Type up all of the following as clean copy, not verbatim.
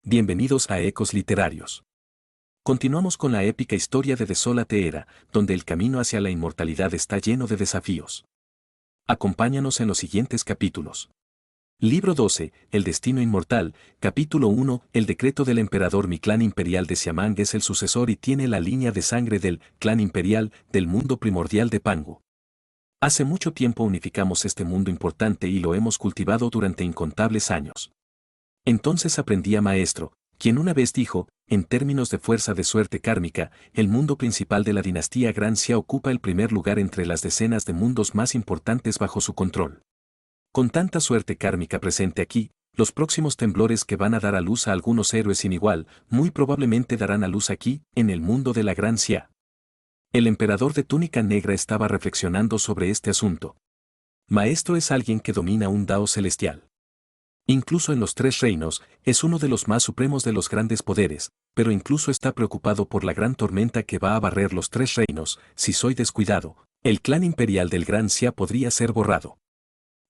Bienvenidos a Ecos Literarios. Continuamos con la épica historia de Desolate Era, donde el camino hacia la inmortalidad está lleno de desafíos. Acompáñanos en los siguientes capítulos. Libro 12, El destino inmortal, capítulo 1, el decreto del emperador. Mi clan imperial de Xiamang es el sucesor y tiene la línea de sangre del clan imperial del mundo primordial de Pangu. Hace mucho tiempo unificamos este mundo importante y lo hemos cultivado durante incontables años. Entonces aprendí a Maestro, quien una vez dijo, en términos de fuerza de suerte kármica, el mundo principal de la dinastía Gran Xia ocupa el primer lugar entre las decenas de mundos más importantes bajo su control. Con tanta suerte kármica presente aquí, los próximos temblores que van a dar a luz a algunos héroes sin igual, muy probablemente darán a luz aquí, en el mundo de la Gran Xia. El emperador de túnica negra estaba reflexionando sobre este asunto. Maestro es alguien que domina un Dao celestial. Incluso en los tres reinos, es uno de los más supremos de los grandes poderes, pero incluso está preocupado por la gran tormenta que va a barrer los tres reinos. Si soy descuidado, el clan imperial del Gran Xia podría ser borrado.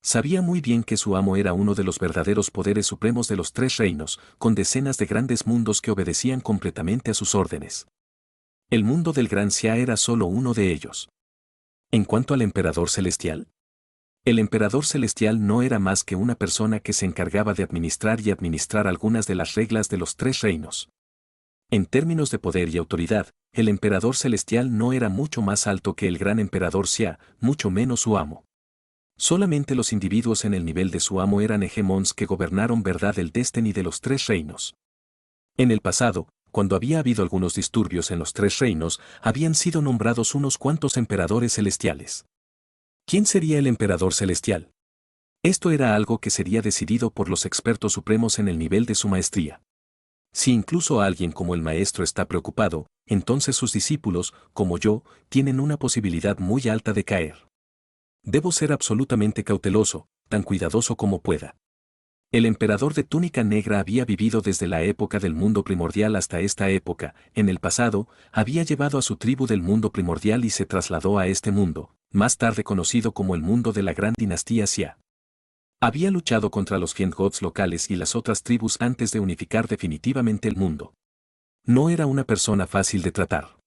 Sabía muy bien que su amo era uno de los verdaderos poderes supremos de los tres reinos, con decenas de grandes mundos que obedecían completamente a sus órdenes. El mundo del Gran Xia era solo uno de ellos. En cuanto al emperador celestial, el emperador celestial no era más que una persona que se encargaba de administrar algunas de las reglas de los tres reinos. En términos de poder y autoridad, el emperador celestial no era mucho más alto que el gran emperador Xia, mucho menos su amo. Solamente los individuos en el nivel de su amo eran hegemons que gobernaron verdad el destiny de los tres reinos. En el pasado, cuando había habido algunos disturbios en los tres reinos, habían sido nombrados unos cuantos emperadores celestiales. ¿Quién sería el emperador celestial? Esto era algo que sería decidido por los expertos supremos en el nivel de su maestría. Si incluso alguien como el maestro está preocupado, entonces sus discípulos, como yo, tienen una posibilidad muy alta de caer. Debo ser absolutamente cauteloso, tan cuidadoso como pueda. El emperador de túnica negra había vivido desde la época del mundo primordial hasta esta época. En el pasado, había llevado a su tribu del mundo primordial y se trasladó a este mundo, más tarde conocido como el mundo de la gran dinastía Xia. Había luchado contra los Fiend Gods locales y las otras tribus antes de unificar definitivamente el mundo. No era una persona fácil de tratar.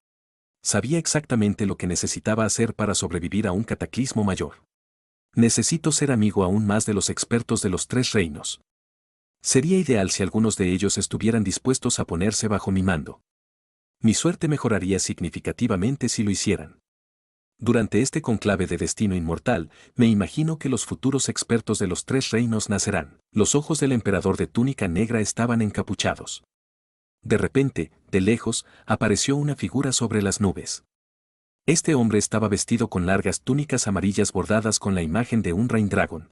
Sabía exactamente lo que necesitaba hacer para sobrevivir a un cataclismo mayor. Necesito ser amigo aún más de los expertos de los tres reinos. Sería ideal si algunos de ellos estuvieran dispuestos a ponerse bajo mi mando. Mi suerte mejoraría significativamente si lo hicieran. Durante este conclave de destino inmortal, me imagino que los futuros expertos de los tres reinos nacerán. Los ojos del emperador de túnica negra estaban encapuchados. De repente, de lejos, apareció una figura sobre las nubes. Este hombre estaba vestido con largas túnicas amarillas bordadas con la imagen de un Rain Dragon.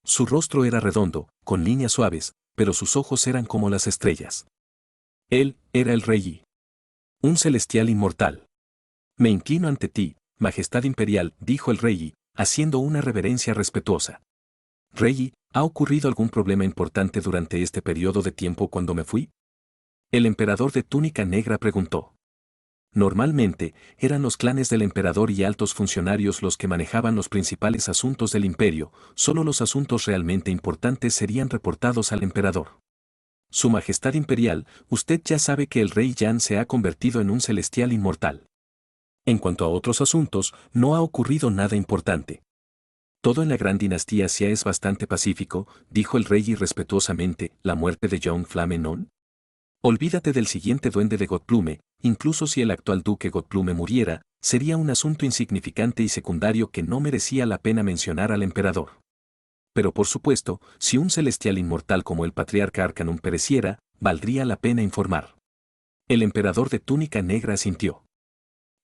Su rostro era redondo, con líneas suaves, pero sus ojos eran como las estrellas. Él era el Rey Yi, un celestial inmortal. Me inclino ante ti, Majestad Imperial, dijo el Rey Yi, haciendo una reverencia respetuosa. Rey Yi, ¿ha ocurrido algún problema importante durante este periodo de tiempo cuando me fui? El emperador de túnica negra preguntó. Normalmente, eran los clanes del emperador y altos funcionarios los que manejaban los principales asuntos del imperio, solo los asuntos realmente importantes serían reportados al emperador. Su Majestad Imperial, usted ya sabe que el Rey Yan se ha convertido en un celestial inmortal. En cuanto a otros asuntos, no ha ocurrido nada importante. Todo en la gran dinastía Xia es bastante pacífico, dijo el rey irrespetuosamente. ¿La muerte de Young Flamenon? Olvídate del siguiente duende de Godplume, incluso si el actual duque Godplume muriera, sería un asunto insignificante y secundario que no merecía la pena mencionar al emperador. Pero por supuesto, si un celestial inmortal como el patriarca Arcanum pereciera, valdría la pena informar. El emperador de túnica negra asintió.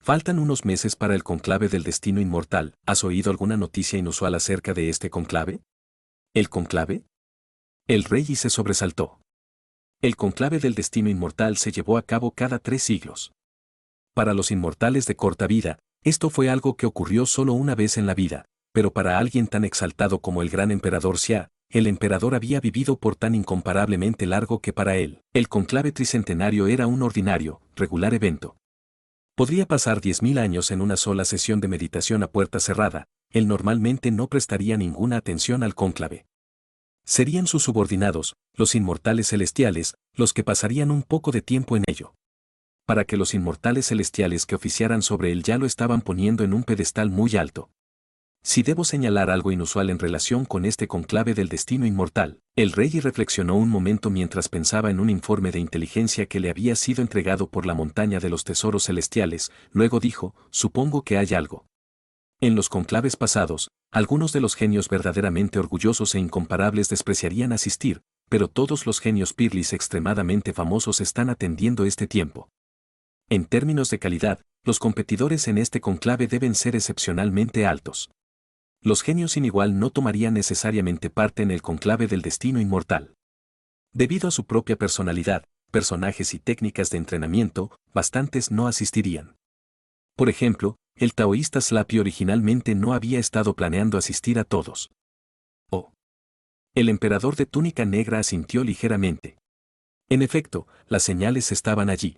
Faltan unos meses para el conclave del destino inmortal. ¿Has oído alguna noticia inusual acerca de este conclave? ¿El conclave? El rey se sobresaltó. El conclave del destino inmortal se llevó a cabo cada 3 siglos. Para los inmortales de corta vida, esto fue algo que ocurrió solo una vez en la vida, pero para alguien tan exaltado como el gran emperador Xia, el emperador había vivido por tan incomparablemente largo que para él, el conclave tricentenario era un ordinario, regular evento. Podría pasar 10.000 años en una sola sesión de meditación a puerta cerrada, él normalmente no prestaría ninguna atención al cónclave. Serían sus subordinados, los inmortales celestiales, los que pasarían un poco de tiempo en ello. Para que los inmortales celestiales que oficiaran sobre él ya lo estaban poniendo en un pedestal muy alto. Si debo señalar algo inusual en relación con este conclave del destino inmortal, el rey reflexionó un momento mientras pensaba en un informe de inteligencia que le había sido entregado por la montaña de los tesoros celestiales, luego dijo, supongo que hay algo. En los conclaves pasados, algunos de los genios verdaderamente orgullosos e incomparables despreciarían asistir, pero todos los genios Pirlis extremadamente famosos están atendiendo este tiempo. En términos de calidad, los competidores en este conclave deben ser excepcionalmente altos. Los genios sin igual no tomarían necesariamente parte en el conclave del destino inmortal. Debido a su propia personalidad, personajes y técnicas de entrenamiento, bastantes no asistirían. Por ejemplo, el taoísta Slapi originalmente no había estado planeando asistir a todos. Oh. El emperador de túnica negra asintió ligeramente. En efecto, las señales estaban allí.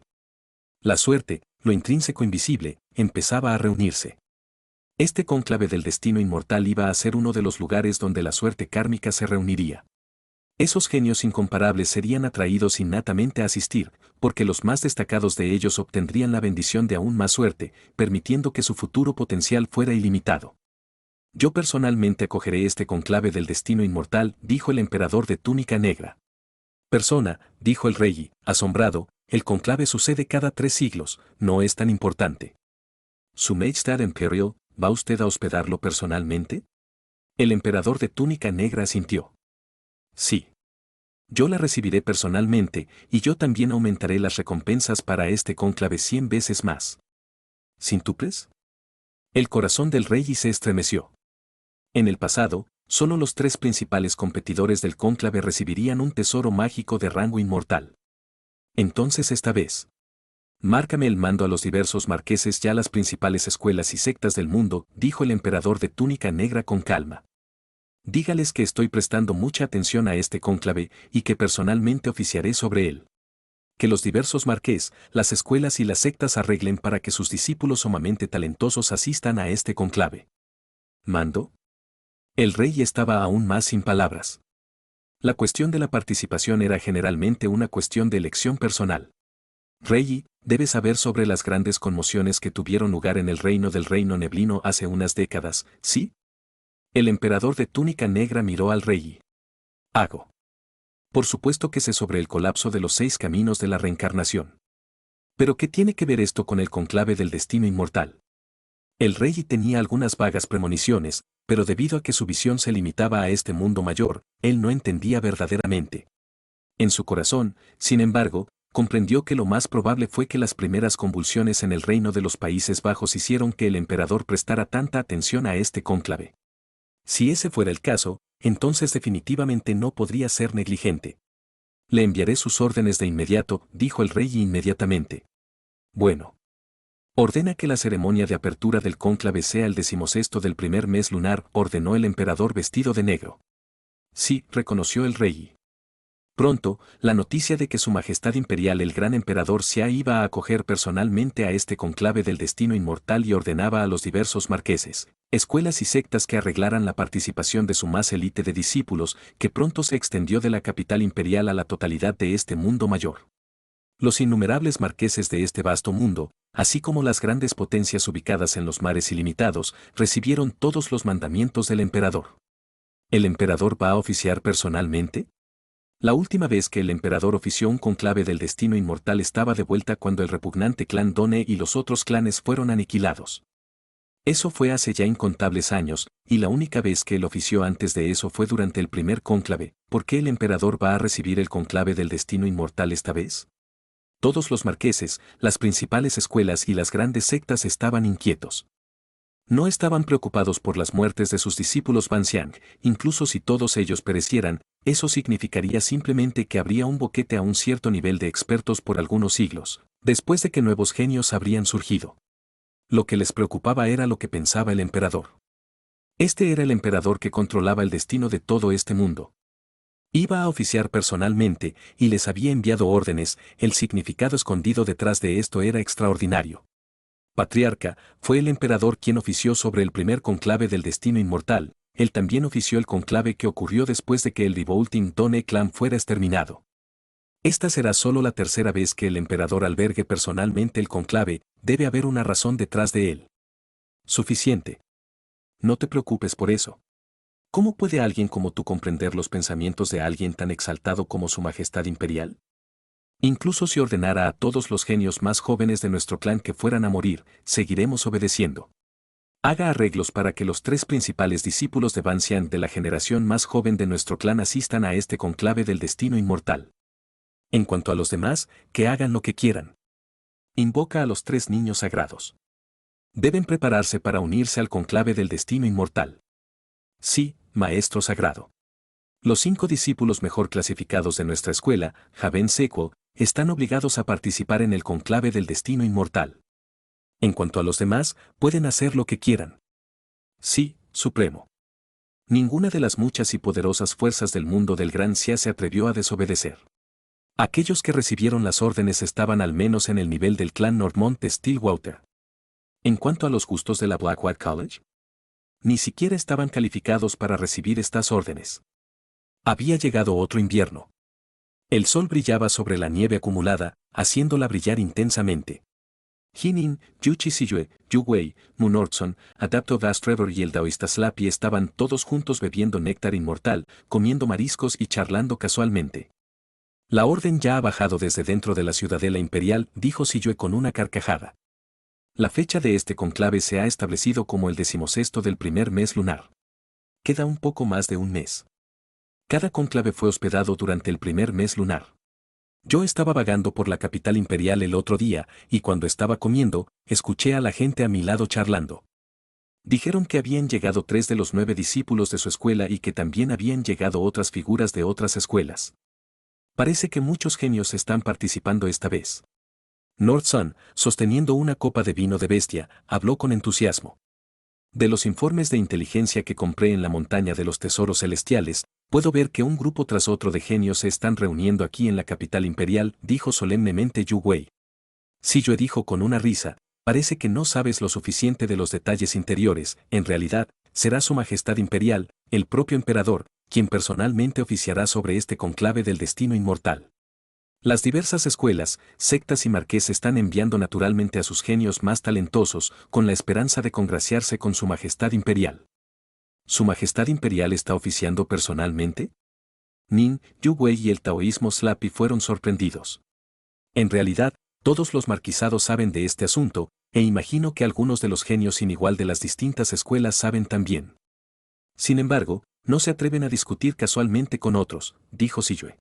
La suerte, lo intrínseco invisible, empezaba a reunirse. Este cónclave del destino inmortal iba a ser uno de los lugares donde la suerte kármica se reuniría. Esos genios incomparables serían atraídos innatamente a asistir, porque los más destacados de ellos obtendrían la bendición de aún más suerte, permitiendo que su futuro potencial fuera ilimitado. Yo personalmente acogeré este conclave del destino inmortal, dijo el emperador de túnica negra. Persona, dijo el rey, asombrado, el conclave sucede cada 3 siglos, no es tan importante. Su Majestad Imperial, ¿va usted a hospedarlo personalmente? El emperador de túnica negra asintió. Sí. Yo la recibiré personalmente, y yo también aumentaré las recompensas para este cónclave 100 veces más. ¿Cíntuples? El corazón del rey se estremeció. En el pasado, solo los 3 principales competidores del cónclave recibirían un tesoro mágico de rango inmortal. Entonces esta vez. Márcame el mando a los diversos marqueses y a las principales escuelas y sectas del mundo, dijo el emperador de túnica negra con calma. Dígales que estoy prestando mucha atención a este cónclave y que personalmente oficiaré sobre él. Que los diversos marqués, las escuelas y las sectas arreglen para que sus discípulos sumamente talentosos asistan a este conclave. ¿Mando? El rey estaba aún más sin palabras. La cuestión de la participación era generalmente una cuestión de elección personal. Rey, debes saber sobre las grandes conmociones que tuvieron lugar en el reino del Reino Neblino hace unas décadas, ¿sí? El emperador de túnica negra miró al rey. Hago. Por supuesto que sé sobre el colapso de los 6 caminos de la reencarnación. ¿Pero qué tiene que ver esto con el conclave del destino inmortal? El rey tenía algunas vagas premoniciones, pero debido a que su visión se limitaba a este mundo mayor, él no entendía verdaderamente. En su corazón, sin embargo, comprendió que lo más probable fue que las primeras convulsiones en el reino de los Países Bajos hicieron que el emperador prestara tanta atención a este cónclave. Si ese fuera el caso, entonces definitivamente no podría ser negligente. Le enviaré sus órdenes de inmediato, dijo el rey inmediatamente. Bueno. Ordena que la ceremonia de apertura del cónclave sea el 16º del primer mes lunar, ordenó el emperador vestido de negro. Sí, reconoció el rey. Pronto, la noticia de que Su Majestad Imperial el Gran Emperador Xia iba a acoger personalmente a este conclave del destino inmortal y ordenaba a los diversos marqueses, escuelas y sectas que arreglaran la participación de su más élite de discípulos, que pronto se extendió de la capital imperial a la totalidad de este mundo mayor. Los innumerables marqueses de este vasto mundo, así como las grandes potencias ubicadas en los mares ilimitados, recibieron todos los mandamientos del emperador. ¿El emperador va a oficiar personalmente? La última vez que el emperador ofició un conclave del destino inmortal estaba de vuelta cuando el repugnante clan Done y los otros clanes fueron aniquilados. Eso fue hace ya incontables años, y la única vez que él ofició antes de eso fue durante el primer cónclave. ¿Por qué el emperador va a recibir el conclave del destino inmortal esta vez? Todos los marqueses, las principales escuelas y las grandes sectas estaban inquietos. No estaban preocupados por las muertes de sus discípulos Banxiang, incluso si todos ellos perecieran, eso significaría simplemente que habría un boquete a un cierto nivel de expertos por algunos siglos, después de que nuevos genios habrían surgido. Lo que les preocupaba era lo que pensaba el emperador. Este era el emperador que controlaba el destino de todo este mundo. Iba a oficiar personalmente, y les había enviado órdenes, el significado escondido detrás de esto era extraordinario. Patriarca, fue el emperador quien ofició sobre el primer conclave del destino inmortal, él también ofició el conclave que ocurrió después de que el Revolting Dawn Clan fuera exterminado. Esta será solo la tercera vez que el emperador albergue personalmente el conclave, debe haber una razón detrás de él. Suficiente. No te preocupes por eso. ¿Cómo puede alguien como tú comprender los pensamientos de alguien tan exaltado como Su Majestad Imperial? Incluso si ordenara a todos los genios más jóvenes de nuestro clan que fueran a morir, seguiremos obedeciendo. Haga arreglos para que los 3 principales discípulos de Ban Xian de la generación más joven de nuestro clan asistan a este conclave del destino inmortal. En cuanto a los demás, que hagan lo que quieran. Invoca a los 3 niños sagrados. Deben prepararse para unirse al conclave del destino inmortal. Sí, maestro sagrado. Los 5 discípulos mejor clasificados de nuestra escuela, Javen Sequo, están obligados a participar en el conclave del destino inmortal. En cuanto a los demás, pueden hacer lo que quieran. Sí, Supremo. Ninguna de las muchas y poderosas fuerzas del mundo del Gran Xia se atrevió a desobedecer. Aquellos que recibieron las órdenes estaban al menos en el nivel del clan Normont de Stillwater. En cuanto a los gustos de la Blackwood College, ni siquiera estaban calificados para recibir estas órdenes. Había llegado otro invierno. El sol brillaba sobre la nieve acumulada, haciéndola brillar intensamente. Hinin, Yuchi Siyue, Yu Wei, Munordson, Adapto Vast Trevor y el taoísta Slappy estaban todos juntos bebiendo néctar inmortal, comiendo mariscos y charlando casualmente. La orden ya ha bajado desde dentro de la ciudadela imperial, dijo Siyue con una carcajada. La fecha de este conclave se ha establecido como el 16º del primer mes lunar. Queda un poco más de un mes. Cada conclave fue hospedado durante el primer mes lunar. Yo estaba vagando por la capital imperial el otro día, y cuando estaba comiendo, escuché a la gente a mi lado charlando. Dijeron que habían llegado 3 de los 9 discípulos de su escuela y que también habían llegado otras figuras de otras escuelas. Parece que muchos genios están participando esta vez. Nordson, sosteniendo una copa de vino de bestia, habló con entusiasmo. De los informes de inteligencia que compré en la montaña de los tesoros celestiales, puedo ver que un grupo tras otro de genios se están reuniendo aquí en la capital imperial, dijo solemnemente Yu Wei. Siyue dijo con una risa, parece que no sabes lo suficiente de los detalles interiores, en realidad, será Su Majestad Imperial, el propio emperador, quien personalmente oficiará sobre este conclave del destino inmortal. Las diversas escuelas, sectas y marqués están enviando naturalmente a sus genios más talentosos, con la esperanza de congraciarse con Su Majestad Imperial. ¿Su Majestad Imperial está oficiando personalmente? Nin, Yu Wei y el taoísmo Slappy fueron sorprendidos. En realidad, todos los marquisados saben de este asunto, e imagino que algunos de los genios sin igual de las distintas escuelas saben también. Sin embargo, no se atreven a discutir casualmente con otros, dijo Siyue.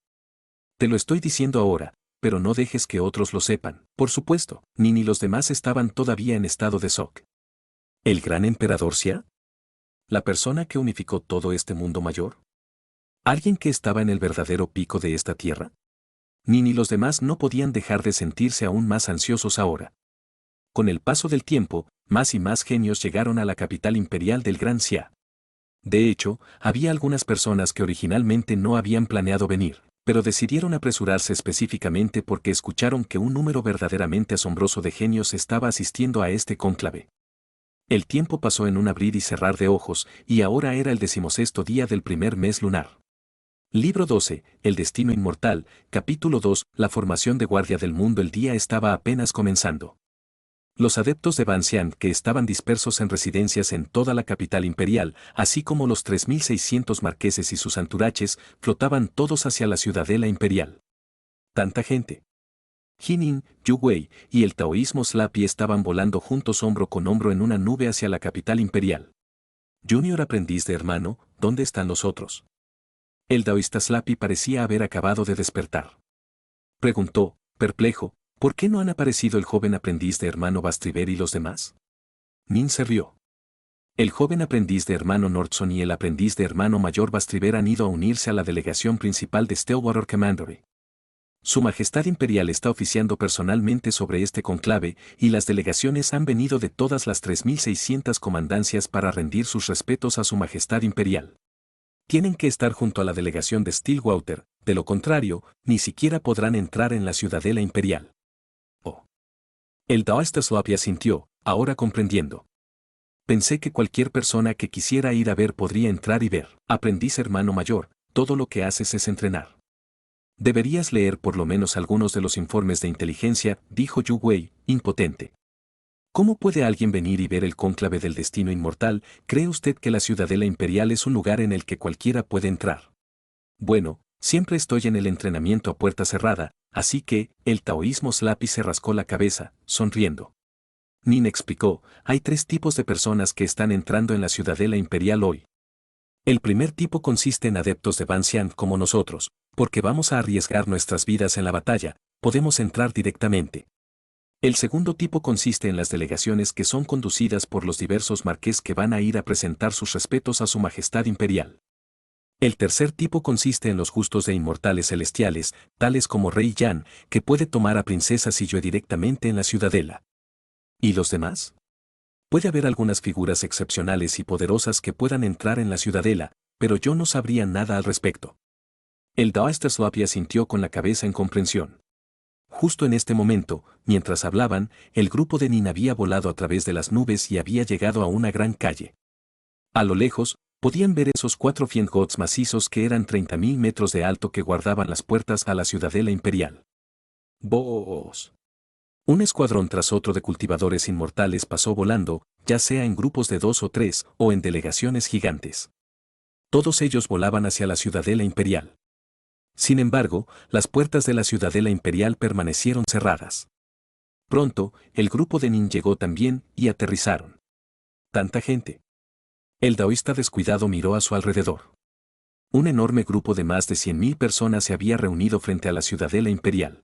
Te lo estoy diciendo ahora, pero no dejes que otros lo sepan. Por supuesto, Nin y los demás estaban todavía en estado de shock. ¿El gran emperador Xia? ¿La persona que unificó todo este mundo mayor? ¿Alguien que estaba en el verdadero pico de esta tierra? Nin y los demás no podían dejar de sentirse aún más ansiosos ahora. Con el paso del tiempo, más y más genios llegaron a la capital imperial del Gran Xia. De hecho, había algunas personas que originalmente no habían planeado venir, pero decidieron apresurarse específicamente porque escucharon que un número verdaderamente asombroso de genios estaba asistiendo a este cónclave. El tiempo pasó en un abrir y cerrar de ojos, y ahora era el 16º día del primer mes lunar. Libro 12, El destino inmortal, capítulo 2, La formación de guardia del mundo. El día estaba apenas comenzando. Los adeptos de Ban Xian, que estaban dispersos en residencias en toda la capital imperial, así como los 3.600 marqueses y sus anturaches, flotaban todos hacia la ciudadela imperial. Tanta gente. Hinin, Yu Wei y el taoísmo Slappy estaban volando juntos hombro con hombro en una nube hacia la capital imperial. Junior aprendiz de hermano, ¿dónde están los otros? El taoísta Slappy parecía haber acabado de despertar. Preguntó, perplejo, ¿por qué no han aparecido el joven aprendiz de hermano Bastriver y los demás? Nin se rió. El joven aprendiz de hermano Nordson y el aprendiz de hermano mayor Bastriver han ido a unirse a la delegación principal de Stillwater Commandery. Su Majestad Imperial está oficiando personalmente sobre este conclave, y las delegaciones han venido de todas las 3.600 comandancias para rendir sus respetos a Su Majestad Imperial. Tienen que estar junto a la delegación de Stillwater, de lo contrario, ni siquiera podrán entrar en la ciudadela imperial. Oh. El taoísta Slappy asintió, ahora comprendiendo. Pensé que cualquier persona que quisiera ir a ver podría entrar y ver. Aprendiz hermano mayor, todo lo que haces es entrenar. Deberías leer por lo menos algunos de los informes de inteligencia, dijo Yu Wei, impotente. ¿Cómo puede alguien venir y ver el cónclave del destino inmortal? ¿Cree usted que la Ciudadela Imperial es un lugar en el que cualquiera puede entrar? Bueno, siempre estoy en el entrenamiento a puerta cerrada, así que, el taoísmo Slappy se rascó la cabeza, sonriendo. Nin explicó, hay 3 tipos de personas que están entrando en la Ciudadela Imperial hoy. El primer tipo consiste en adeptos de Ban Xian como nosotros, porque vamos a arriesgar nuestras vidas en la batalla, podemos entrar directamente. El segundo tipo consiste en las delegaciones que son conducidas por los diversos marqués que van a ir a presentar sus respetos a su majestad imperial. El tercer tipo consiste en los justos de inmortales celestiales, tales como Rey Yan, que puede tomar a princesa Siyue directamente en la ciudadela. ¿Y los demás? Puede haber algunas figuras excepcionales y poderosas que puedan entrar en la ciudadela, pero yo no sabría nada al respecto. El Daoísta Slappy asintió con la cabeza en comprensión. Justo en este momento, mientras hablaban, el grupo de Nin había volado a través de las nubes y había llegado a una gran calle. A lo lejos, podían ver esos 4 Fiendgods macizos que eran 30.000 metros de alto que guardaban las puertas a la ciudadela imperial. ¡Boos! Un escuadrón tras otro de cultivadores inmortales pasó volando, ya sea en grupos de 2 o 3, o en delegaciones gigantes. Todos ellos volaban hacia la ciudadela imperial. Sin embargo, las puertas de la ciudadela imperial permanecieron cerradas. Pronto, el grupo de Nin llegó también y aterrizaron. ¿Tanta gente? El taoísta descuidado miró a su alrededor. Un enorme grupo de más de 100.000 personas se había reunido frente a la ciudadela imperial.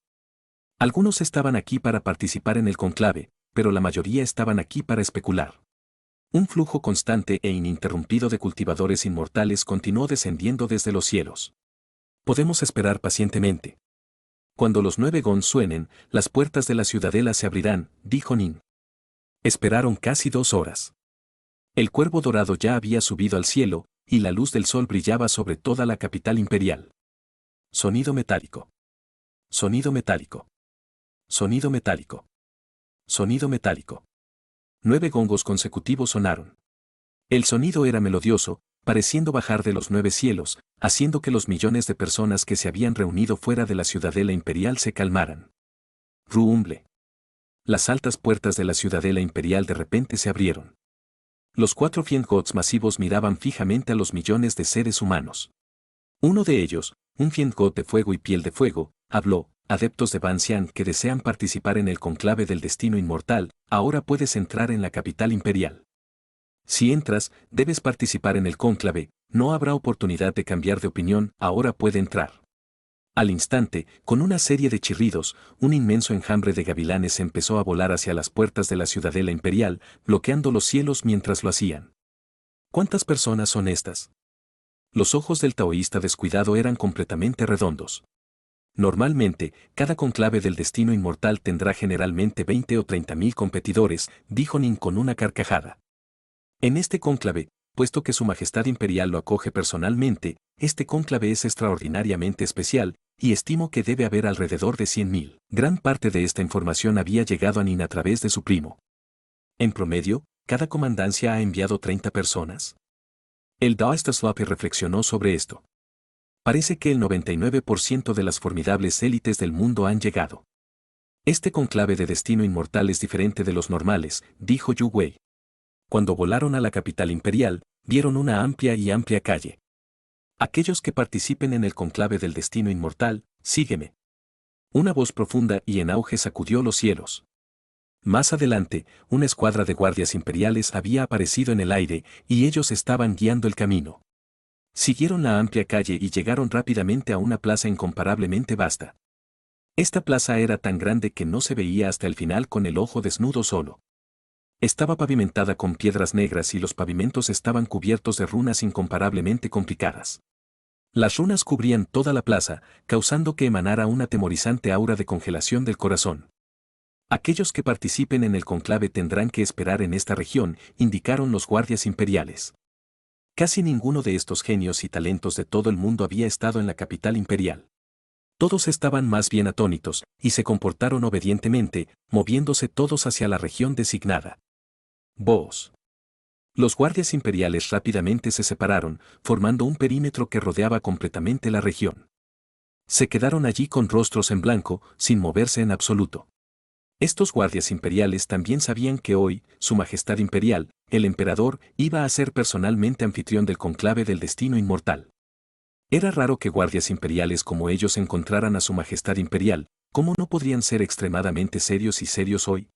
Algunos estaban aquí para participar en el conclave, pero la mayoría estaban aquí para especular. Un flujo constante e ininterrumpido de cultivadores inmortales continuó descendiendo desde los cielos. Podemos esperar pacientemente. Cuando los 9 gons suenen, las puertas de la ciudadela se abrirán, dijo Nin. Esperaron casi 2 horas. El cuervo dorado ya había subido al cielo, y la luz del sol brillaba sobre toda la capital imperial. Sonido metálico. Sonido metálico. Sonido metálico. Sonido metálico. 9 gongos consecutivos sonaron. El sonido era melodioso, pareciendo bajar de los 9 cielos, haciendo que los millones de personas que se habían reunido fuera de la ciudadela imperial se calmaran. Rumble. Las altas puertas de la ciudadela imperial de repente se abrieron. Los 4 Fiendgods masivos miraban fijamente a los millones de seres humanos. Uno de ellos, un Fiendgod de fuego y piel de fuego, habló, adeptos de Ban Xian que desean participar en el conclave del destino inmortal, ahora puedes entrar en la capital imperial. Si entras, debes participar en el cónclave, no habrá oportunidad de cambiar de opinión, ahora puede entrar. Al instante, con una serie de chirridos, un inmenso enjambre de gavilanes empezó a volar hacia las puertas de la ciudadela imperial, bloqueando los cielos mientras lo hacían. ¿Cuántas personas son estas? Los ojos del taoísta descuidado eran completamente redondos. Normalmente, cada conclave del destino inmortal tendrá generalmente 20 o 30.000 competidores, dijo Nin con una carcajada. En este cónclave, puesto que su majestad imperial lo acoge personalmente, este cónclave es extraordinariamente especial, y estimo que debe haber alrededor de 100.000. Gran parte de esta información había llegado a Nin a través de su primo. En promedio, cada comandancia ha enviado 30 personas. El Daoísta Slappy reflexionó sobre esto. Parece que el 99% de las formidables élites del mundo han llegado. Este conclave de destino inmortal es diferente de los normales, dijo Yu Wei. Cuando volaron a la capital imperial, vieron una amplia calle. Aquellos que participen en el conclave del destino inmortal, sígueme. Una voz profunda y en auge sacudió los cielos. Más adelante, una escuadra de guardias imperiales había aparecido en el aire, y ellos estaban guiando el camino. Siguieron la amplia calle y llegaron rápidamente a una plaza incomparablemente vasta. Esta plaza era tan grande que no se veía hasta el final con el ojo desnudo solo. Estaba pavimentada con piedras negras y los pavimentos estaban cubiertos de runas incomparablemente complicadas. Las runas cubrían toda la plaza, causando que emanara una atemorizante aura de congelación del corazón. Aquellos que participen en el conclave tendrán que esperar en esta región, indicaron los guardias imperiales. Casi ninguno de estos genios y talentos de todo el mundo había estado en la capital imperial. Todos estaban más bien atónitos, y se comportaron obedientemente, moviéndose todos hacia la región designada. Vos. Los guardias imperiales rápidamente se separaron, formando un perímetro que rodeaba completamente la región. Se quedaron allí con rostros en blanco, sin moverse en absoluto. Estos guardias imperiales también sabían que hoy, Su Majestad Imperial, el emperador, iba a ser personalmente anfitrión del conclave del destino inmortal. Era raro que guardias imperiales como ellos encontraran a Su Majestad Imperial. ¿Cómo no podrían ser extremadamente serios y serios hoy?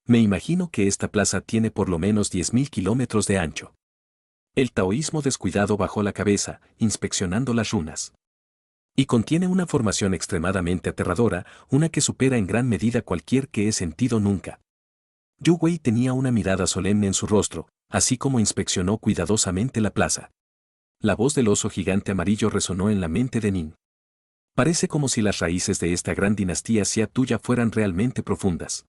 Me imagino que esta plaza tiene por lo menos 10.000 kilómetros de ancho. El taoísmo descuidado bajó la cabeza, inspeccionando las runas. Y contiene una formación extremadamente aterradora, una que supera en gran medida cualquier que he sentido nunca. Yu Wei tenía una mirada solemne en su rostro, así como inspeccionó cuidadosamente la plaza. La voz del oso gigante amarillo resonó en la mente de Nin. Parece como si las raíces de esta gran dinastía Xia tuya fueran realmente profundas.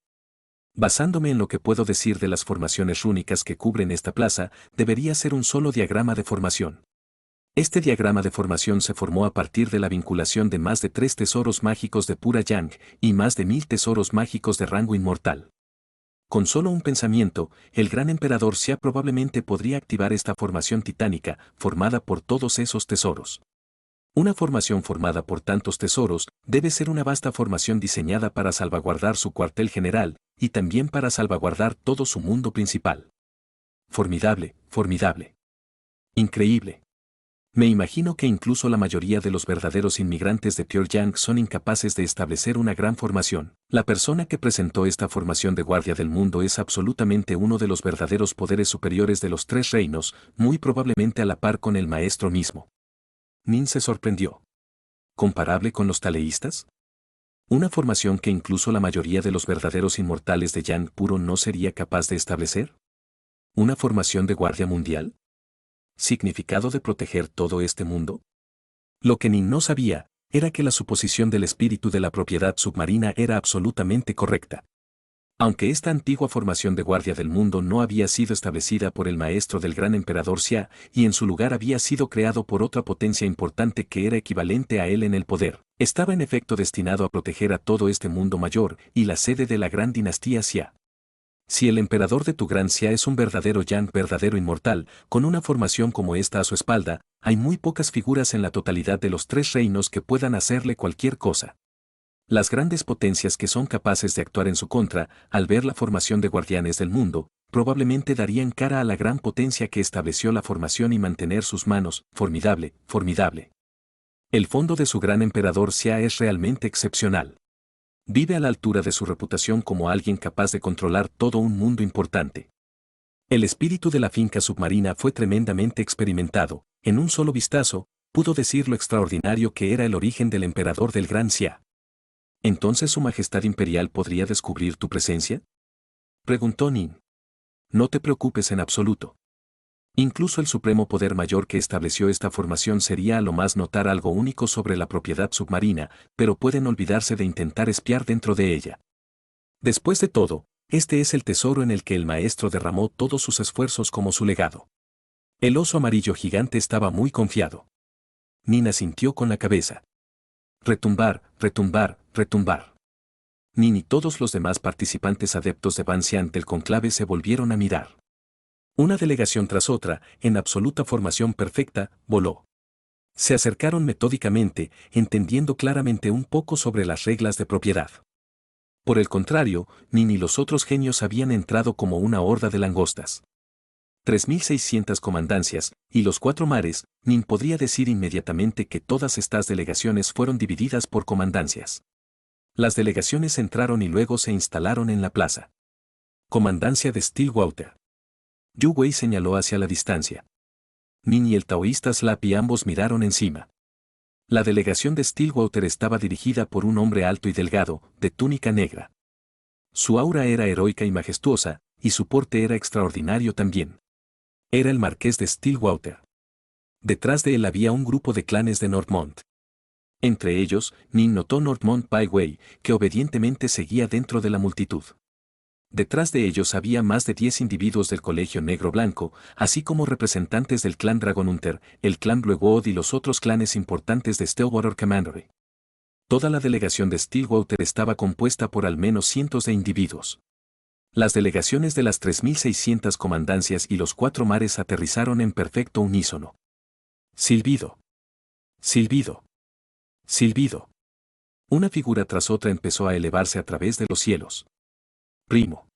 Basándome en lo que puedo decir de las formaciones rúnicas que cubren esta plaza, debería ser un solo diagrama de formación. Este diagrama de formación se formó a partir de la vinculación de más de 3 tesoros mágicos de pura Yang y más de 1000 tesoros mágicos de rango inmortal. Con solo un pensamiento, el gran emperador Xia probablemente podría activar esta formación titánica, formada por todos esos tesoros. Una formación formada por tantos tesoros debe ser una vasta formación diseñada para salvaguardar su cuartel general, y también para salvaguardar todo su mundo principal. Formidable, formidable. Increíble. Me imagino que incluso la mayoría de los verdaderos inmigrantes de Pyongyang son incapaces de establecer una gran formación. La persona que presentó esta formación de guardia del mundo es absolutamente uno de los verdaderos poderes superiores de los 3 reinos, muy probablemente a la par con el maestro mismo. Nin se sorprendió. ¿Comparable con los taleístas? ¿Una formación que incluso la mayoría de los verdaderos inmortales de Yang puro no sería capaz de establecer? ¿Una formación de guardia mundial? ¿Significado de proteger todo este mundo? Lo que Nin no sabía, era que la suposición del espíritu de la propiedad submarina era absolutamente correcta. Aunque esta antigua formación de guardia del mundo no había sido establecida por el maestro del gran emperador Xia, y en su lugar había sido creado por otra potencia importante que era equivalente a él en el poder, estaba en efecto destinado a proteger a todo este mundo mayor y la sede de la gran dinastía Xia. Si el emperador de tu gran Xia es un verdadero Yang verdadero inmortal, con una formación como esta a su espalda, hay muy pocas figuras en la totalidad de los 3 reinos que puedan hacerle cualquier cosa. Las grandes potencias que son capaces de actuar en su contra, al ver la formación de guardianes del mundo, probablemente darían cara a la gran potencia que estableció la formación y mantener sus manos. Formidable, formidable. El fondo de su gran emperador Xia es realmente excepcional. Vive a la altura de su reputación como alguien capaz de controlar todo un mundo importante. El espíritu de la finca submarina fue tremendamente experimentado. En un solo vistazo, pudo decir lo extraordinario que era el origen del emperador del gran Xia. ¿Entonces Su Majestad Imperial podría descubrir tu presencia? Preguntó Nin. No te preocupes en absoluto. Incluso el supremo poder mayor que estableció esta formación sería a lo más notar algo único sobre la propiedad submarina, pero pueden olvidarse de intentar espiar dentro de ella. Después de todo, este es el tesoro en el que el maestro derramó todos sus esfuerzos como su legado. El oso amarillo gigante estaba muy confiado. Nin asintió con la cabeza. Retumbar, retumbar, retumbar. Nin y todos los demás participantes adeptos de Ban Xian del conclave se volvieron a mirar. Una delegación tras otra, en absoluta formación perfecta, voló. Se acercaron metódicamente, entendiendo claramente un poco sobre las reglas de propiedad. Por el contrario, Nin y los otros genios habían entrado como una horda de langostas. 3.600 comandancias, y los 4 mares. Nin podría decir inmediatamente que todas estas delegaciones fueron divididas por comandancias. Las delegaciones entraron y luego se instalaron en la plaza. Comandancia de Stillwater. Yu Wei señaló hacia la distancia. Nin y el taoísta Slappy ambos miraron encima. La delegación de Stillwater estaba dirigida por un hombre alto y delgado, de túnica negra. Su aura era heroica y majestuosa, y su porte era extraordinario también. Era el marqués de Stillwater. Detrás de él había un grupo de clanes de Northmont. Entre ellos, Nin notó Northmont Pai Wei, que obedientemente seguía dentro de la multitud. Detrás de ellos había más de 10 individuos del Colegio Negro-Blanco, así como representantes del clan Dragonunter, el clan Bluewood y los otros clanes importantes de Stillwater Commandery. Toda la delegación de Stillwater estaba compuesta por al menos cientos de individuos. Las delegaciones de las 3.600 comandancias y los 4 mares aterrizaron en perfecto unísono. Silbido. Silbido. Silbido. Una figura tras otra empezó a elevarse a través de los cielos. Primo.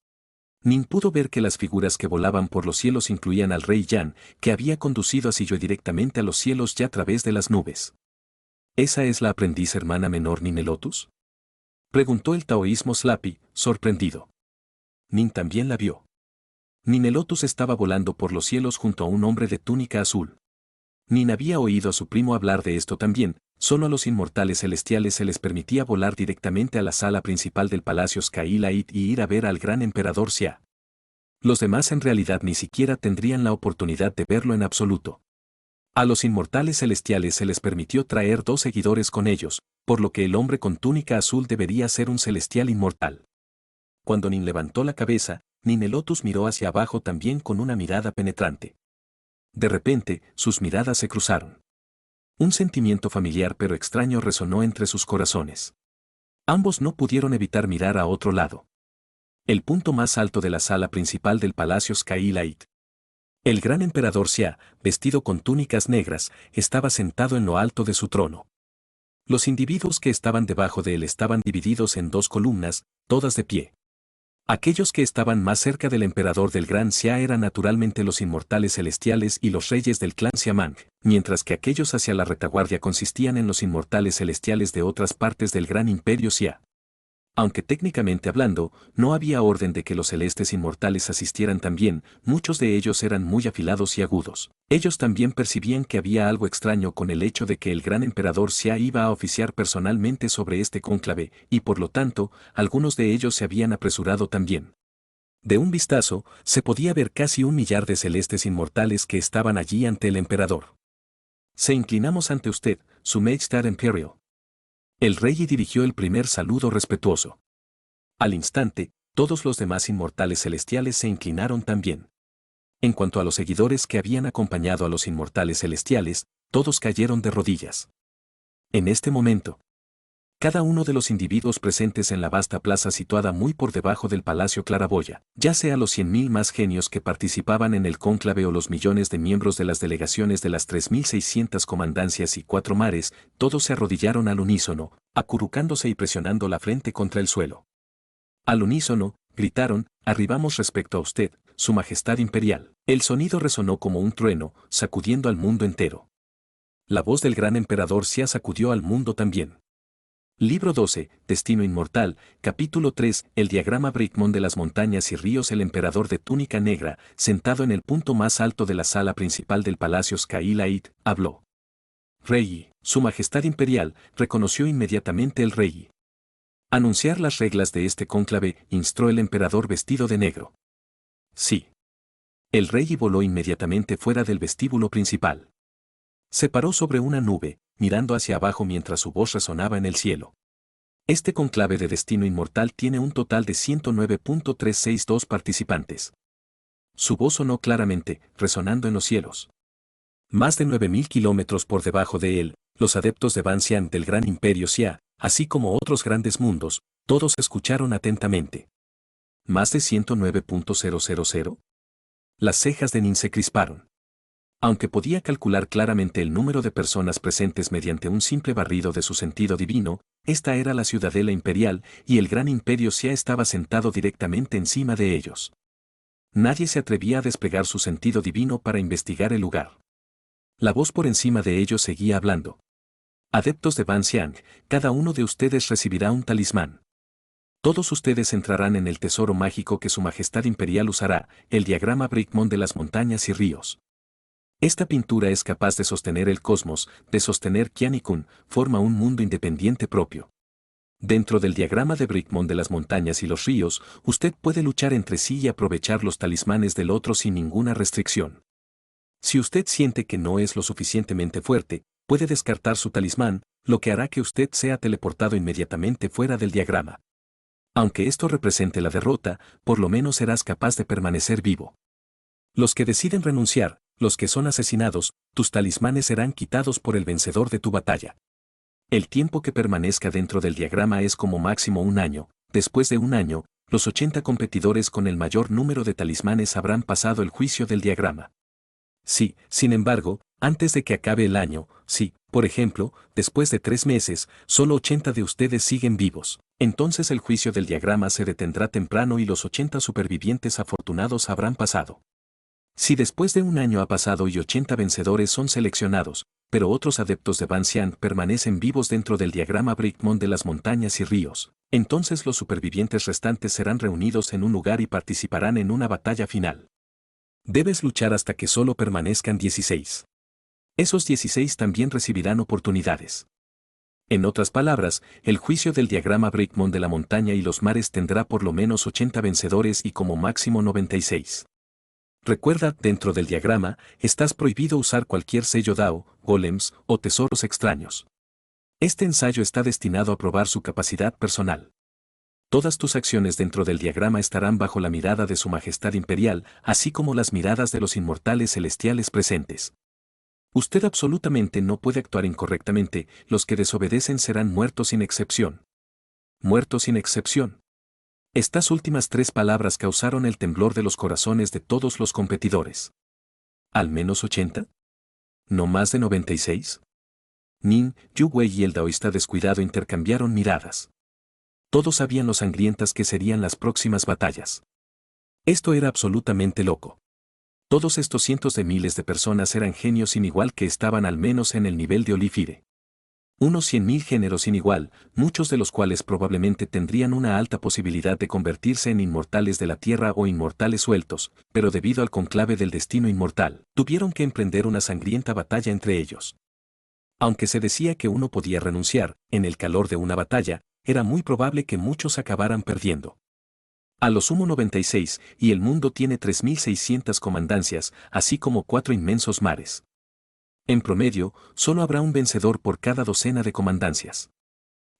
Nin pudo ver que las figuras que volaban por los cielos incluían al rey Yan, que había conducido a Sillue directamente a los cielos ya a través de las nubes. ¿Esa es la aprendiz hermana menor Ninel-Lotus? Preguntó el taoísmo Slappy, sorprendido. Nin también la vio. Ninel-Lotus estaba volando por los cielos junto a un hombre de túnica azul. Nin había oído a su primo hablar de esto también, solo a los inmortales celestiales se les permitía volar directamente a la sala principal del palacio Skylight y ir a ver al gran emperador Xia. Los demás en realidad ni siquiera tendrían la oportunidad de verlo en absoluto. A los inmortales celestiales se les permitió traer 2 seguidores con ellos, por lo que el hombre con túnica azul debería ser un celestial inmortal. Cuando Nin levantó la cabeza, Ninel-Lotus miró hacia abajo también con una mirada penetrante. De repente, sus miradas se cruzaron. Un sentimiento familiar pero extraño resonó entre sus corazones. Ambos no pudieron evitar mirar a otro lado. El punto más alto de la sala principal del palacio Skylight. El gran emperador Xia, vestido con túnicas negras, estaba sentado en lo alto de su trono. Los individuos que estaban debajo de él estaban divididos en 2 columnas, todas de pie. Aquellos que estaban más cerca del emperador del gran Xia eran naturalmente los inmortales celestiales y los reyes del clan Xiamang, mientras que aquellos hacia la retaguardia consistían en los inmortales celestiales de otras partes del gran imperio Xia. Aunque técnicamente hablando, no había orden de que los celestes inmortales asistieran también, muchos de ellos eran muy afilados y agudos. Ellos también percibían que había algo extraño con el hecho de que el gran emperador Xia iba a oficiar personalmente sobre este cónclave, y por lo tanto, algunos de ellos se habían apresurado también. De un vistazo, se podía ver casi 1 millar de celestes inmortales que estaban allí ante el emperador. Se inclinamos ante usted, Su Majestad Imperial. El rey dirigió el primer saludo respetuoso. Al instante, todos los demás inmortales celestiales se inclinaron también. En cuanto a los seguidores que habían acompañado a los inmortales celestiales, todos cayeron de rodillas. En este momento, cada uno de los individuos presentes en la vasta plaza situada muy por debajo del Palacio Claraboya, ya sea los 100.000 más genios que participaban en el cónclave o los millones de miembros de las delegaciones de las 3.600 comandancias y 4 mares, todos se arrodillaron al unísono, acurrucándose y presionando la frente contra el suelo. Al unísono, gritaron, «Arribamos respecto a usted, Su Majestad Imperial». El sonido resonó como un trueno, sacudiendo al mundo entero. La voz del gran emperador Xia sacudió al mundo también. Libro 12, Destino Inmortal, Capítulo 3, el diagrama Brickmon de las montañas y ríos. El emperador de túnica negra, sentado en el punto más alto de la sala principal del palacio Skylight, habló. Rey, Su Majestad Imperial, reconoció inmediatamente el rey. Anunciar las reglas de este cónclave, instró el emperador vestido de negro. Sí. El rey voló inmediatamente fuera del vestíbulo principal. Se paró sobre una nube, mirando hacia abajo mientras su voz resonaba en el cielo. Este conclave de destino inmortal tiene un total de 109.362 participantes. Su voz sonó claramente, resonando en los cielos. Más de 9.000 kilómetros por debajo de él, los adeptos de Ban Xian del gran imperio Xia, así como otros grandes mundos, todos escucharon atentamente. ¿Más de 109.000? Las cejas de Nin se crisparon. Aunque podía calcular claramente el número de personas presentes mediante un simple barrido de su sentido divino, esta era la ciudadela imperial y el gran imperio Xia estaba sentado directamente encima de ellos. Nadie se atrevía a desplegar su sentido divino para investigar el lugar. La voz por encima de ellos seguía hablando. Adeptos de Ban Xiang, cada uno de ustedes recibirá un talismán. Todos ustedes entrarán en el tesoro mágico que Su Majestad Imperial usará, el diagrama Brickmon de las montañas y ríos. Esta pintura es capaz de sostener el cosmos, de sostener Qian y Kun, forma un mundo independiente propio. Dentro del diagrama de Brickmon de las montañas y los ríos, usted puede luchar entre sí y aprovechar los talismanes del otro sin ninguna restricción. Si usted siente que no es lo suficientemente fuerte, puede descartar su talismán, lo que hará que usted sea teleportado inmediatamente fuera del diagrama. Aunque esto represente la derrota, por lo menos serás capaz de permanecer vivo. Los que deciden renunciar, los que son asesinados, tus talismanes serán quitados por el vencedor de tu batalla. El tiempo que permanezca dentro del diagrama es como máximo 1 año, después de 1 año, Los 80 competidores con el mayor número de talismanes habrán pasado el juicio del diagrama. Sí, sin embargo, antes de que acabe el año, sí, por ejemplo, después de 3 meses, solo 80 de ustedes siguen vivos, entonces el juicio del diagrama se detendrá temprano y los 80 supervivientes afortunados habrán pasado. Si después de un año ha pasado y 80 vencedores son seleccionados, pero otros adeptos de Ban Xiang permanecen vivos dentro del diagrama Brickmon de las montañas y ríos, entonces los supervivientes restantes serán reunidos en un lugar y participarán en una batalla final. Debes luchar hasta que solo permanezcan 16. Esos 16 también recibirán oportunidades. En otras palabras, el juicio del diagrama Brickmon de la montaña y los mares tendrá por lo menos 80 vencedores y como máximo 96. Recuerda, dentro del diagrama, estás prohibido usar cualquier sello Dao, golems o tesoros extraños. Este ensayo está destinado a probar su capacidad personal. Todas tus acciones dentro del diagrama estarán bajo la mirada de Su Majestad Imperial, así como las miradas de los inmortales celestiales presentes. Usted absolutamente no puede actuar incorrectamente, los que desobedecen serán muertos sin excepción. Muertos sin excepción. Estas últimas 3 palabras causaron el temblor de los corazones de todos los competidores. ¿Al menos 80? ¿No más de 96? Nin, Yu Wei y el taoísta descuidado intercambiaron miradas. Todos sabían lo sangrientas que serían las próximas batallas. Esto era absolutamente loco. Todos estos cientos de miles de personas eran genios sin igual que estaban al menos en el nivel de Olifire. Unos 100.000 géneros sin igual, muchos de los cuales probablemente tendrían una alta posibilidad de convertirse en inmortales de la tierra o inmortales sueltos, pero debido al conclave del destino inmortal, tuvieron que emprender una sangrienta batalla entre ellos. Aunque se decía que uno podía renunciar, en el calor de una batalla, era muy probable que muchos acabaran perdiendo. A lo sumo 96, y el mundo tiene 3.600 comandancias, así como 4 inmensos mares. En promedio, solo habrá un vencedor por cada docena de comandancias.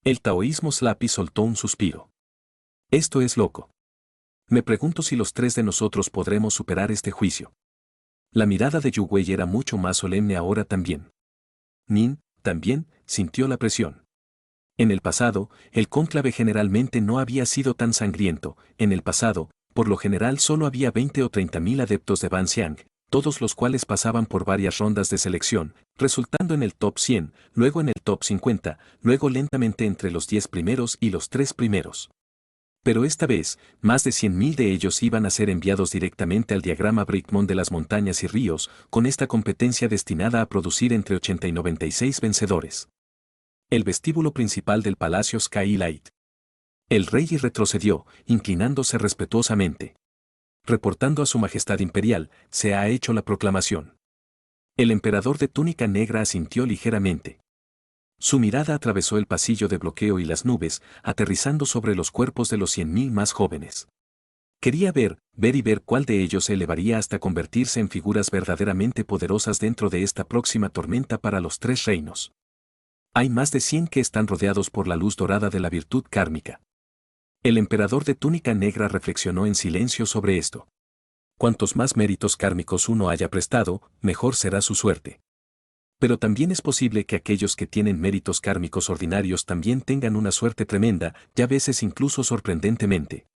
El taoísmo Slappy soltó un suspiro. Esto es loco. Me pregunto si los 3 de nosotros podremos superar este juicio. La mirada de Yu Wei era mucho más solemne ahora también. Nin, también, sintió la presión. En el pasado, el cónclave generalmente no había sido tan sangriento. En el pasado, por lo general solo había 20 o 30.000 adeptos de Ban Xiang, todos los cuales pasaban por varias rondas de selección, resultando en el top 100, luego en el top 50, luego lentamente entre los 10 primeros y los 3 primeros. Pero esta vez, más de 100.000 de ellos iban a ser enviados directamente al diagrama Brickmon de las montañas y ríos, con esta competencia destinada a producir entre 80 y 96 vencedores. El vestíbulo principal del Palacio Skylight. El rey retrocedió, inclinándose respetuosamente. Reportando a Su Majestad Imperial, se ha hecho la proclamación. El emperador de túnica negra asintió ligeramente. Su mirada atravesó el pasillo de bloqueo y las nubes, aterrizando sobre los cuerpos de los 100.000 más jóvenes. Quería ver y ver cuál de ellos se elevaría hasta convertirse en figuras verdaderamente poderosas dentro de esta próxima tormenta para los 3 reinos. Hay más de 100 que están rodeados por la luz dorada de la virtud kármica. El emperador de túnica negra reflexionó en silencio sobre esto. Cuantos más méritos kármicos uno haya prestado, mejor será su suerte. Pero también es posible que aquellos que tienen méritos kármicos ordinarios también tengan una suerte tremenda, y a veces incluso sorprendentemente.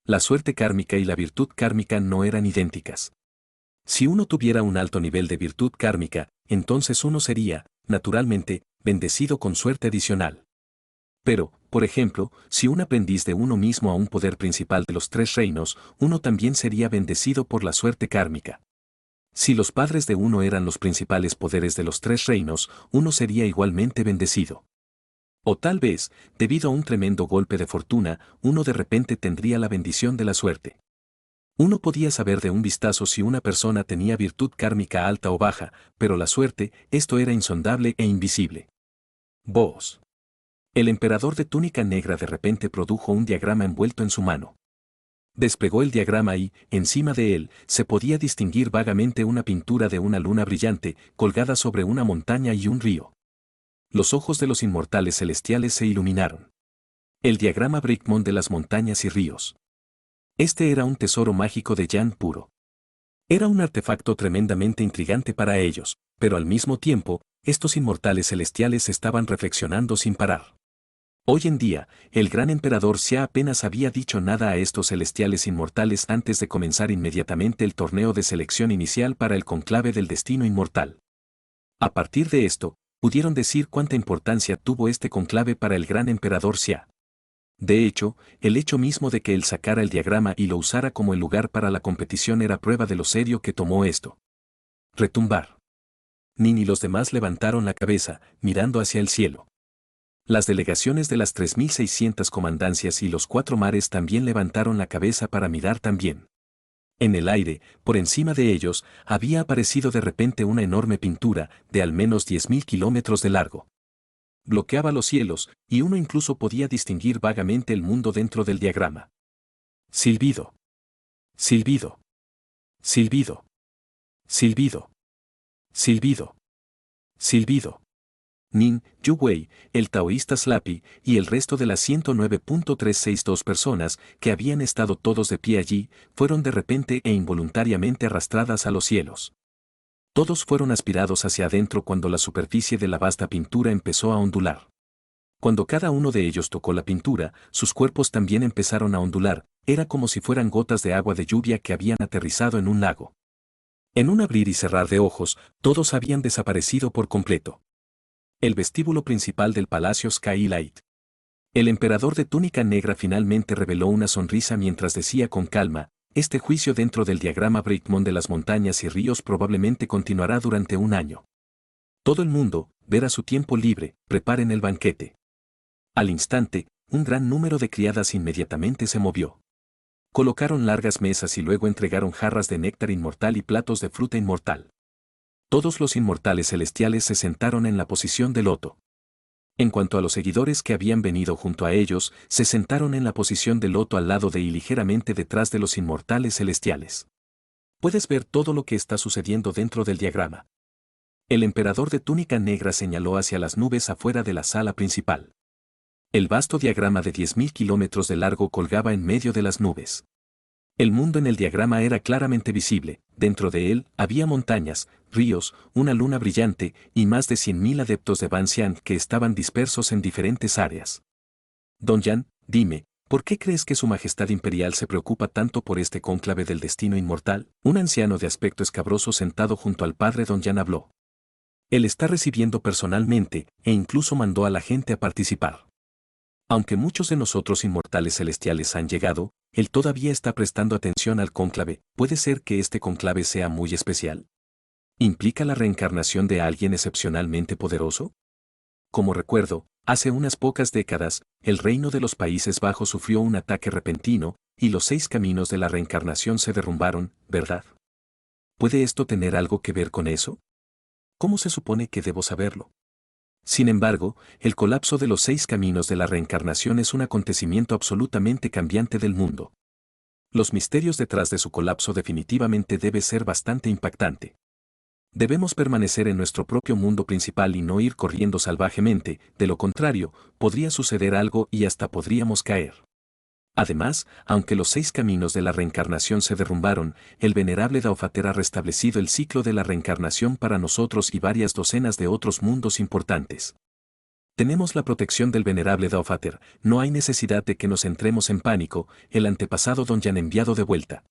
La suerte kármica y la virtud kármica no eran idénticas. Si uno tuviera un alto nivel de virtud kármica, entonces uno sería, naturalmente, bendecido con suerte adicional. Pero, por ejemplo, si un aprendiz de uno mismo a un poder principal de los 3 reinos, uno también sería bendecido por la suerte kármica. Si los padres de uno eran los principales poderes de los 3 reinos, uno sería igualmente bendecido. O tal vez, debido a un tremendo golpe de fortuna, uno de repente tendría la bendición de la suerte. Uno podía saber de un vistazo si una persona tenía virtud kármica alta o baja, pero la suerte, esto era insondable e invisible. Vos. El emperador de túnica negra de repente produjo un diagrama envuelto en su mano. Desplegó el diagrama y, encima de él, se podía distinguir vagamente una pintura de una luna brillante, colgada sobre una montaña y un río. Los ojos de los inmortales celestiales se iluminaron. El diagrama Brickmon de las montañas y ríos. Este era un tesoro mágico de Yan puro. Era un artefacto tremendamente intrigante para ellos, pero al mismo tiempo, estos inmortales celestiales estaban reflexionando sin parar. Hoy en día, el gran emperador Xia apenas había dicho nada a estos celestiales inmortales antes de comenzar inmediatamente el torneo de selección inicial para el conclave del destino inmortal. A partir de esto, pudieron decir cuánta importancia tuvo este conclave para el gran emperador Xia. De hecho, el hecho mismo de que él sacara el diagrama y lo usara como el lugar para la competición era prueba de lo serio que tomó esto. Retumbar. Nin y los demás levantaron la cabeza, mirando hacia el cielo. Las delegaciones de las 3.600 comandancias y los 4 mares también levantaron la cabeza para mirar también. En el aire, por encima de ellos, había aparecido de repente una enorme pintura, de al menos 10.000 kilómetros de largo. Bloqueaba los cielos, y uno incluso podía distinguir vagamente el mundo dentro del diagrama. Silbido. Silbido. Silbido. Silbido. Silbido. Silbido. Nin, Yu Wei, el taoísta Slappy, y el resto de las 109.362 personas que habían estado todos de pie allí, fueron de repente e involuntariamente arrastradas a los cielos. Todos fueron aspirados hacia adentro cuando la superficie de la vasta pintura empezó a ondular. Cuando cada uno de ellos tocó la pintura, sus cuerpos también empezaron a ondular, era como si fueran gotas de agua de lluvia que habían aterrizado en un lago. En un abrir y cerrar de ojos, todos habían desaparecido por completo. El vestíbulo principal del Palacio Skylight. El emperador de túnica negra finalmente reveló una sonrisa mientras decía con calma, este juicio dentro del diagrama Breakmon de las montañas y ríos probablemente continuará durante un año. Todo el mundo, verá su tiempo libre, preparen el banquete. Al instante, un gran número de criadas inmediatamente se movió. Colocaron largas mesas y luego entregaron jarras de néctar inmortal y platos de fruta inmortal. Todos los inmortales celestiales se sentaron en la posición de loto. En cuanto a los seguidores que habían venido junto a ellos, se sentaron en la posición de loto al lado de y ligeramente detrás de los inmortales celestiales. Puedes ver todo lo que está sucediendo dentro del diagrama. El emperador de túnica negra señaló hacia las nubes afuera de la sala principal. El vasto diagrama de 10.000 kilómetros de largo colgaba en medio de las nubes. El mundo en el diagrama era claramente visible, dentro de él había montañas, ríos, una luna brillante y más de 100.000 adeptos de Ban Xian que estaban dispersos en diferentes áreas. Don Yan, dime, ¿por qué crees que Su Majestad Imperial se preocupa tanto por este cónclave del destino inmortal? Un anciano de aspecto escabroso sentado junto al padre Don Yan habló. Él está recibiendo personalmente e incluso mandó a la gente a participar. Aunque muchos de nosotros inmortales celestiales han llegado, él todavía está prestando atención al cónclave. ¿Puede ser que este cónclave sea muy especial? ¿Implica la reencarnación de alguien excepcionalmente poderoso? Como recuerdo, hace unas pocas décadas, el reino de los Países Bajos sufrió un ataque repentino, y los 6 caminos de la reencarnación se derrumbaron, ¿verdad? ¿Puede esto tener algo que ver con eso? ¿Cómo se supone que debo saberlo? Sin embargo, el colapso de los 6 caminos de la reencarnación es un acontecimiento absolutamente cambiante del mundo. Los misterios detrás de su colapso definitivamente debe ser bastante impactante. Debemos permanecer en nuestro propio mundo principal y no ir corriendo salvajemente, de lo contrario, podría suceder algo y hasta podríamos caer. Además, aunque los 6 caminos de la reencarnación se derrumbaron, el venerable Daofater ha restablecido el ciclo de la reencarnación para nosotros y varias docenas de otros mundos importantes. Tenemos la protección del venerable Daofater, no hay necesidad de que nos entremos en pánico, el antepasado Don Yan enviado de vuelta.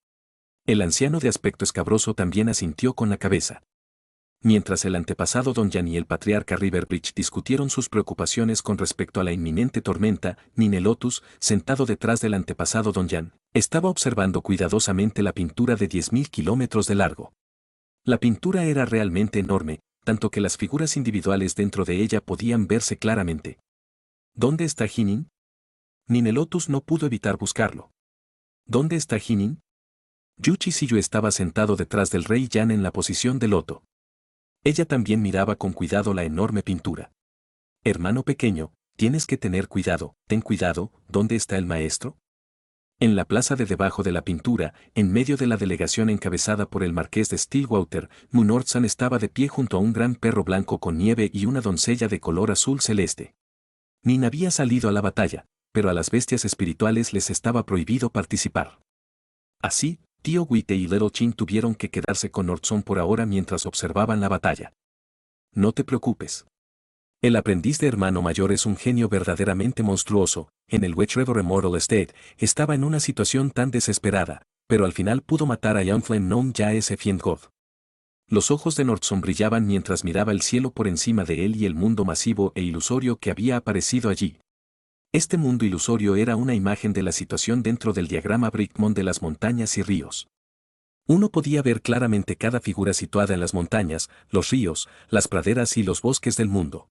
El anciano de aspecto escabroso también asintió con la cabeza. Mientras el antepasado Don Yan y el patriarca Riverbridge discutieron sus preocupaciones con respecto a la inminente tormenta, Ninel-Lotus, sentado detrás del antepasado Don Yan, estaba observando cuidadosamente la pintura de 10.000 kilómetros de largo. La pintura era realmente enorme, tanto que las figuras individuales dentro de ella podían verse claramente. ¿Dónde está Jinin? Ninel-Lotus no pudo evitar buscarlo. ¿Dónde está Jinin? Yuchi Siyu estaba sentado detrás del rey Yan en la posición de loto. Ella también miraba con cuidado la enorme pintura. Hermano pequeño, tienes que tener cuidado, ten cuidado, ¿dónde está el maestro? En la plaza de debajo de la pintura, en medio de la delegación encabezada por el marqués de Stillwater, Munortsan estaba de pie junto a un gran perro blanco con nieve y una doncella de color azul celeste. Nin había salido a la batalla, pero a las bestias espirituales les estaba prohibido participar. Así, Tío Wite y Little Chin tuvieron que quedarse con Nordson por ahora mientras observaban la batalla. No te preocupes. El aprendiz de hermano mayor es un genio verdaderamente monstruoso. En el Wedge River Immortal Estate, estaba en una situación tan desesperada, pero al final pudo matar a Young Flame Known ya ese Fiend God. Los ojos de Nordson brillaban mientras miraba el cielo por encima de él y el mundo masivo e ilusorio que había aparecido allí. Este mundo ilusorio era una imagen de la situación dentro del diagrama Brickmon de las montañas y ríos. Uno podía ver claramente cada figura situada en las montañas, los ríos, las praderas y los bosques del mundo.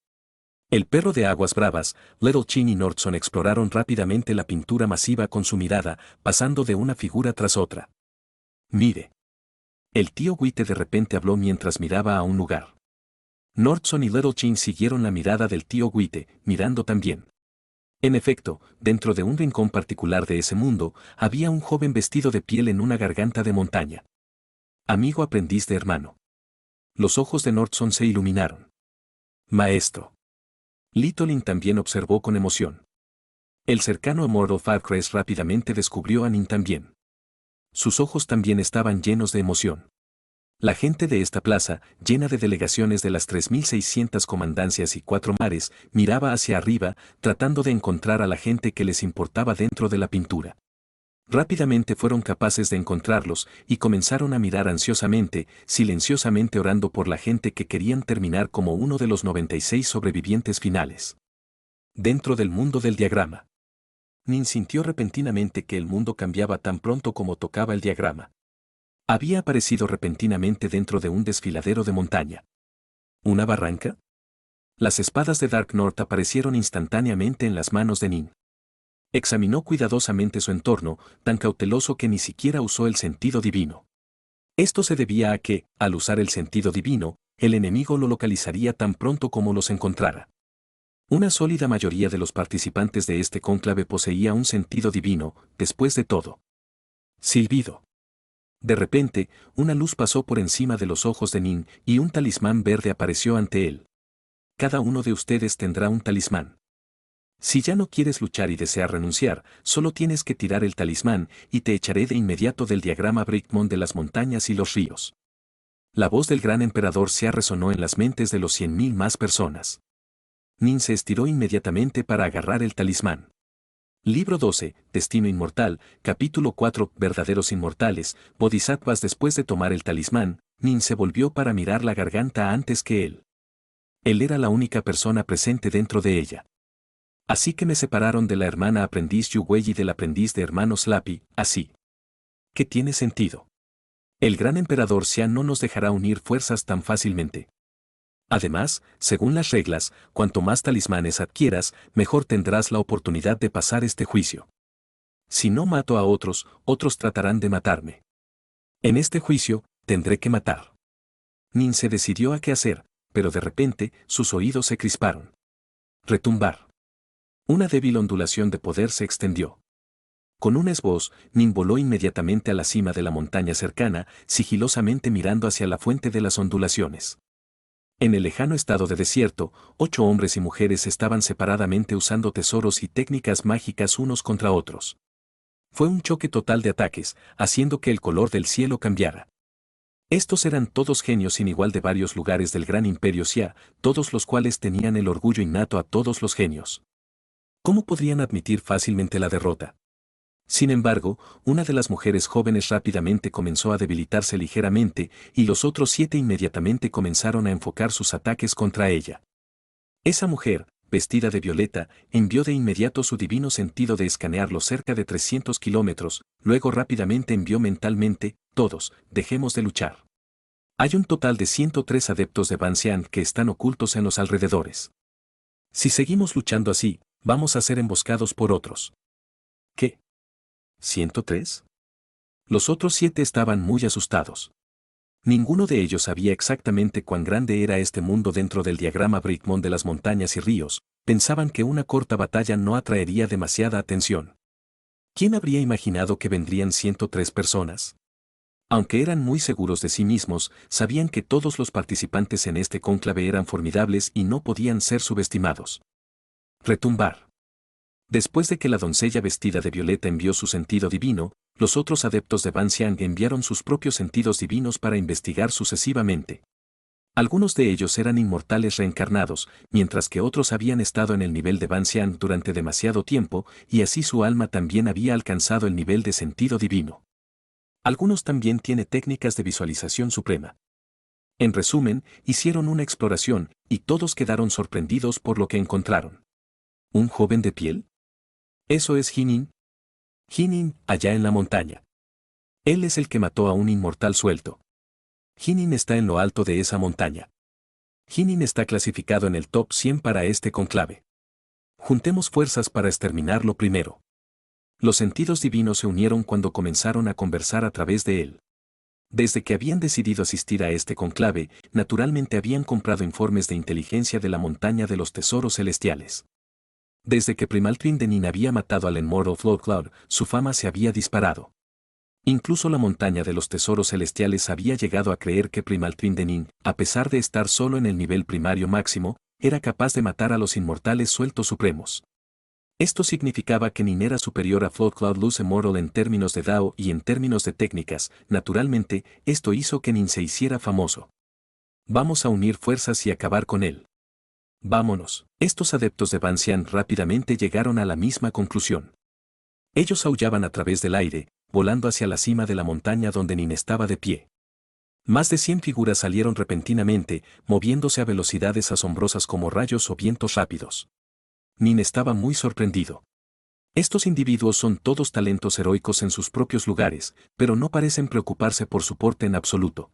El perro de aguas bravas, Little Chin y Nordson exploraron rápidamente la pintura masiva con su mirada, pasando de una figura tras otra. Mire. El tío Witte de repente habló mientras miraba a un lugar. Nordson y Little Chin siguieron la mirada del tío Witte, mirando también. En efecto, dentro de un rincón particular de ese mundo, había un joven vestido de piel en una garganta de montaña. Amigo aprendiz de hermano. Los ojos de Nordson se iluminaron. Maestro. Litolin también observó con emoción. El cercano Immortal Firecrest rápidamente descubrió a Nin también. Sus ojos también estaban llenos de emoción. La gente de esta plaza, llena de delegaciones de las 3.600 comandancias y 4 mares, miraba hacia arriba, tratando de encontrar a la gente que les importaba dentro de la pintura. Rápidamente fueron capaces de encontrarlos y comenzaron a mirar ansiosamente, silenciosamente orando por la gente que querían terminar como uno de los 96 sobrevivientes finales. Dentro del mundo del diagrama. Nin sintió repentinamente que el mundo cambiaba tan pronto como tocaba el diagrama. Había aparecido repentinamente dentro de un desfiladero de montaña. ¿Una barranca? Las espadas de Dark North aparecieron instantáneamente en las manos de Nin. Examinó cuidadosamente su entorno, tan cauteloso que ni siquiera usó el sentido divino. Esto se debía a que, al usar el sentido divino, el enemigo lo localizaría tan pronto como los encontrara. Una sólida mayoría de los participantes de este cónclave poseía un sentido divino, después de todo. Silbido. De repente, una luz pasó por encima de los ojos de Nin y un talismán verde apareció ante él. Cada uno de ustedes tendrá un talismán. Si ya no quieres luchar y deseas renunciar, solo tienes que tirar el talismán y te echaré de inmediato del diagrama Brickmon de las montañas y los ríos. La voz del gran emperador se resonó en las mentes de los 100.000 más personas. Nin se estiró inmediatamente para agarrar el talismán. Libro 12, Destino Inmortal, Capítulo 4, Verdaderos Inmortales, Bodhisattvas. Después de tomar el talismán, Nin se volvió para mirar la garganta antes que él. Él era la única persona presente dentro de ella. Así que me separaron de la hermana aprendiz Yuwei y del aprendiz de hermano Slappy, así. ¿Qué tiene sentido? El gran emperador Xian no nos dejará unir fuerzas tan fácilmente. Además, según las reglas, cuanto más talismanes adquieras, mejor tendrás la oportunidad de pasar este juicio. Si no mato a otros, otros tratarán de matarme. En este juicio, tendré que matar. Nin se decidió a qué hacer, pero de repente, sus oídos se crisparon. Retumbar. Una débil ondulación de poder se extendió. Con un esboz, Nin voló inmediatamente a la cima de la montaña cercana, sigilosamente mirando hacia la fuente de las ondulaciones. En el lejano estado de desierto, 8 hombres y mujeres estaban separadamente usando tesoros y técnicas mágicas unos contra otros. Fue un choque total de ataques, haciendo que el color del cielo cambiara. Estos eran todos genios sin igual de varios lugares del gran imperio Xia, todos los cuales tenían el orgullo innato a todos los genios. ¿Cómo podrían admitir fácilmente la derrota? Sin embargo, una de las mujeres jóvenes rápidamente comenzó a debilitarse ligeramente y los otros 7 inmediatamente comenzaron a enfocar sus ataques contra ella. Esa mujer, vestida de violeta, envió de inmediato su divino sentido de escanearlos cerca de 300 kilómetros, luego rápidamente envió mentalmente, todos, dejemos de luchar. Hay un total de 103 adeptos de Ban Xian que están ocultos en los alrededores. Si seguimos luchando así, vamos a ser emboscados por otros. ¿Qué? ¿103? Los otros 7 estaban muy asustados. Ninguno de ellos sabía exactamente cuán grande era este mundo dentro del diagrama Brickmon de las montañas y ríos, pensaban que una corta batalla no atraería demasiada atención. ¿Quién habría imaginado que vendrían 103 personas? Aunque eran muy seguros de sí mismos, sabían que todos los participantes en este cónclave eran formidables y no podían ser subestimados. Retumbar. Después de que la doncella vestida de violeta envió su sentido divino, los otros adeptos de Ban Xiang enviaron sus propios sentidos divinos para investigar sucesivamente. Algunos de ellos eran inmortales reencarnados, mientras que otros habían estado en el nivel de Ban Xiang durante demasiado tiempo, y así su alma también había alcanzado el nivel de sentido divino. Algunos también tienen técnicas de visualización suprema. En resumen, hicieron una exploración, y todos quedaron sorprendidos por lo que encontraron. ¿Un joven de piel? Eso es Jinin. Jinin, allá en la montaña. Él es el que mató a un inmortal suelto. Jinin está en lo alto de esa montaña. Jinin está clasificado en el top 100 para este conclave. Juntemos fuerzas para exterminarlo primero. Los sentidos divinos se unieron cuando comenzaron a conversar a través de él. Desde que habían decidido asistir a este conclave, naturalmente habían comprado informes de inteligencia de la montaña de los tesoros celestiales. Desde que Primal Twin de Nin había matado al Immortal Flood Cloud, su fama se había disparado. Incluso la montaña de los tesoros celestiales había llegado a creer que Primal Twin de Nin, a pesar de estar solo en el nivel primario máximo, era capaz de matar a los inmortales sueltos supremos. Esto significaba que Nin era superior a Flood Cloud Luz Immortal en términos de Dao y en términos de técnicas. Naturalmente, esto hizo que Nin se hiciera famoso. Vamos a unir fuerzas y acabar con él. Vámonos. Estos adeptos de Ban Xiang rápidamente llegaron a la misma conclusión. Ellos aullaban a través del aire, volando hacia la cima de la montaña donde Nin estaba de pie. Más de 100 figuras salieron repentinamente, moviéndose a velocidades asombrosas como rayos o vientos rápidos. Nin estaba muy sorprendido. Estos individuos son todos talentos heroicos en sus propios lugares, pero no parecen preocuparse por su porte en absoluto.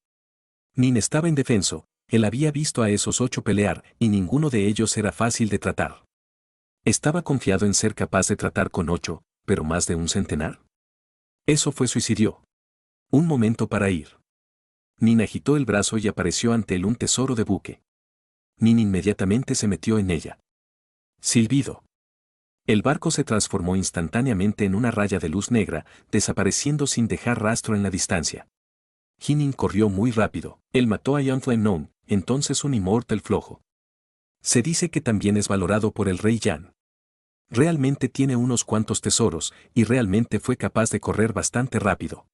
Nin estaba indefenso, él había visto a esos 8 pelear, y ninguno de ellos era fácil de tratar. ¿Estaba confiado en ser capaz de tratar con 8, pero más de un centenar? Eso fue suicidio. Un momento para ir. Nin agitó el brazo y apareció ante él un tesoro de buque. Nin inmediatamente se metió en ella. Silbido. El barco se transformó instantáneamente en una raya de luz negra, desapareciendo sin dejar rastro en la distancia. Jinin corrió muy rápido. Él mató a Yan Flame Nong, entonces un inmortal flojo. Se dice que también es valorado por el rey Yan. Realmente tiene unos cuantos tesoros, y realmente fue capaz de correr bastante rápido.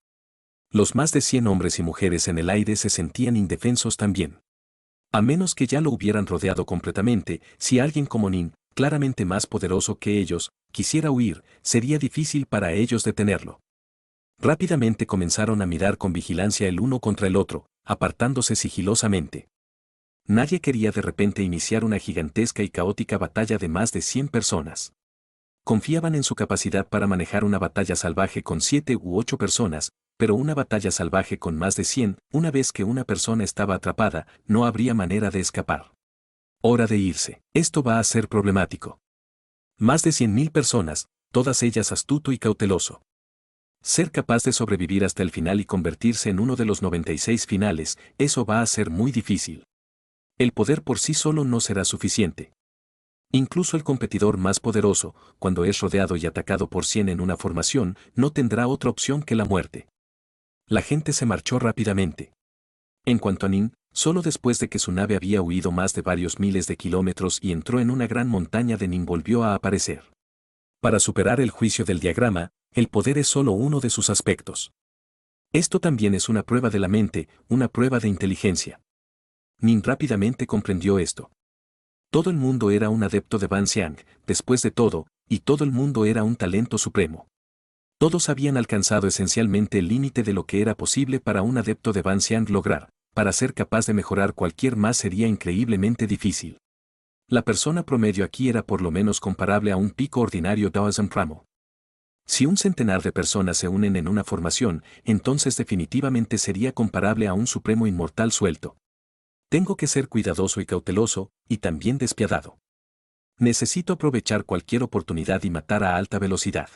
Los más de 100 hombres y mujeres en el aire se sentían indefensos también. A menos que ya lo hubieran rodeado completamente, si alguien como Nin, claramente más poderoso que ellos, quisiera huir, sería difícil para ellos detenerlo. Rápidamente comenzaron a mirar con vigilancia el uno contra el otro, apartándose sigilosamente. Nadie quería de repente iniciar una gigantesca y caótica batalla de más de 100 personas. Confiaban en su capacidad para manejar una batalla salvaje con 7 u 8 personas, pero una batalla salvaje con más de 100, una vez que una persona estaba atrapada, no habría manera de escapar. Hora de irse. Esto va a ser problemático. Más de 100.000 personas, todas ellas astuto y cauteloso. Ser capaz de sobrevivir hasta el final y convertirse en uno de los 96 finales, eso va a ser muy difícil. El poder por sí solo no será suficiente. Incluso el competidor más poderoso, cuando es rodeado y atacado por 100 en una formación, no tendrá otra opción que la muerte. La gente se marchó rápidamente. En cuanto a Nin, solo después de que su nave había huido más de varios miles de kilómetros y entró en una gran montaña de Nin volvió a aparecer. Para superar el juicio del diagrama, el poder es solo uno de sus aspectos. Esto también es una prueba de la mente, una prueba de inteligencia. Nin rápidamente comprendió esto. Todo el mundo era un adepto de Ban Xiang, después de todo, y todo el mundo era un talento supremo. Todos habían alcanzado esencialmente el límite de lo que era posible para un adepto de Ban Xiang lograr. Para ser capaz de mejorar cualquier más sería increíblemente difícil. La persona promedio aquí era por lo menos comparable a un pico ordinario Daoism Pramo. Si un centenar de personas se unen en una formación, entonces definitivamente sería comparable a un supremo inmortal suelto. Tengo que ser cuidadoso y cauteloso, y también despiadado. Necesito aprovechar cualquier oportunidad y matar a alta velocidad.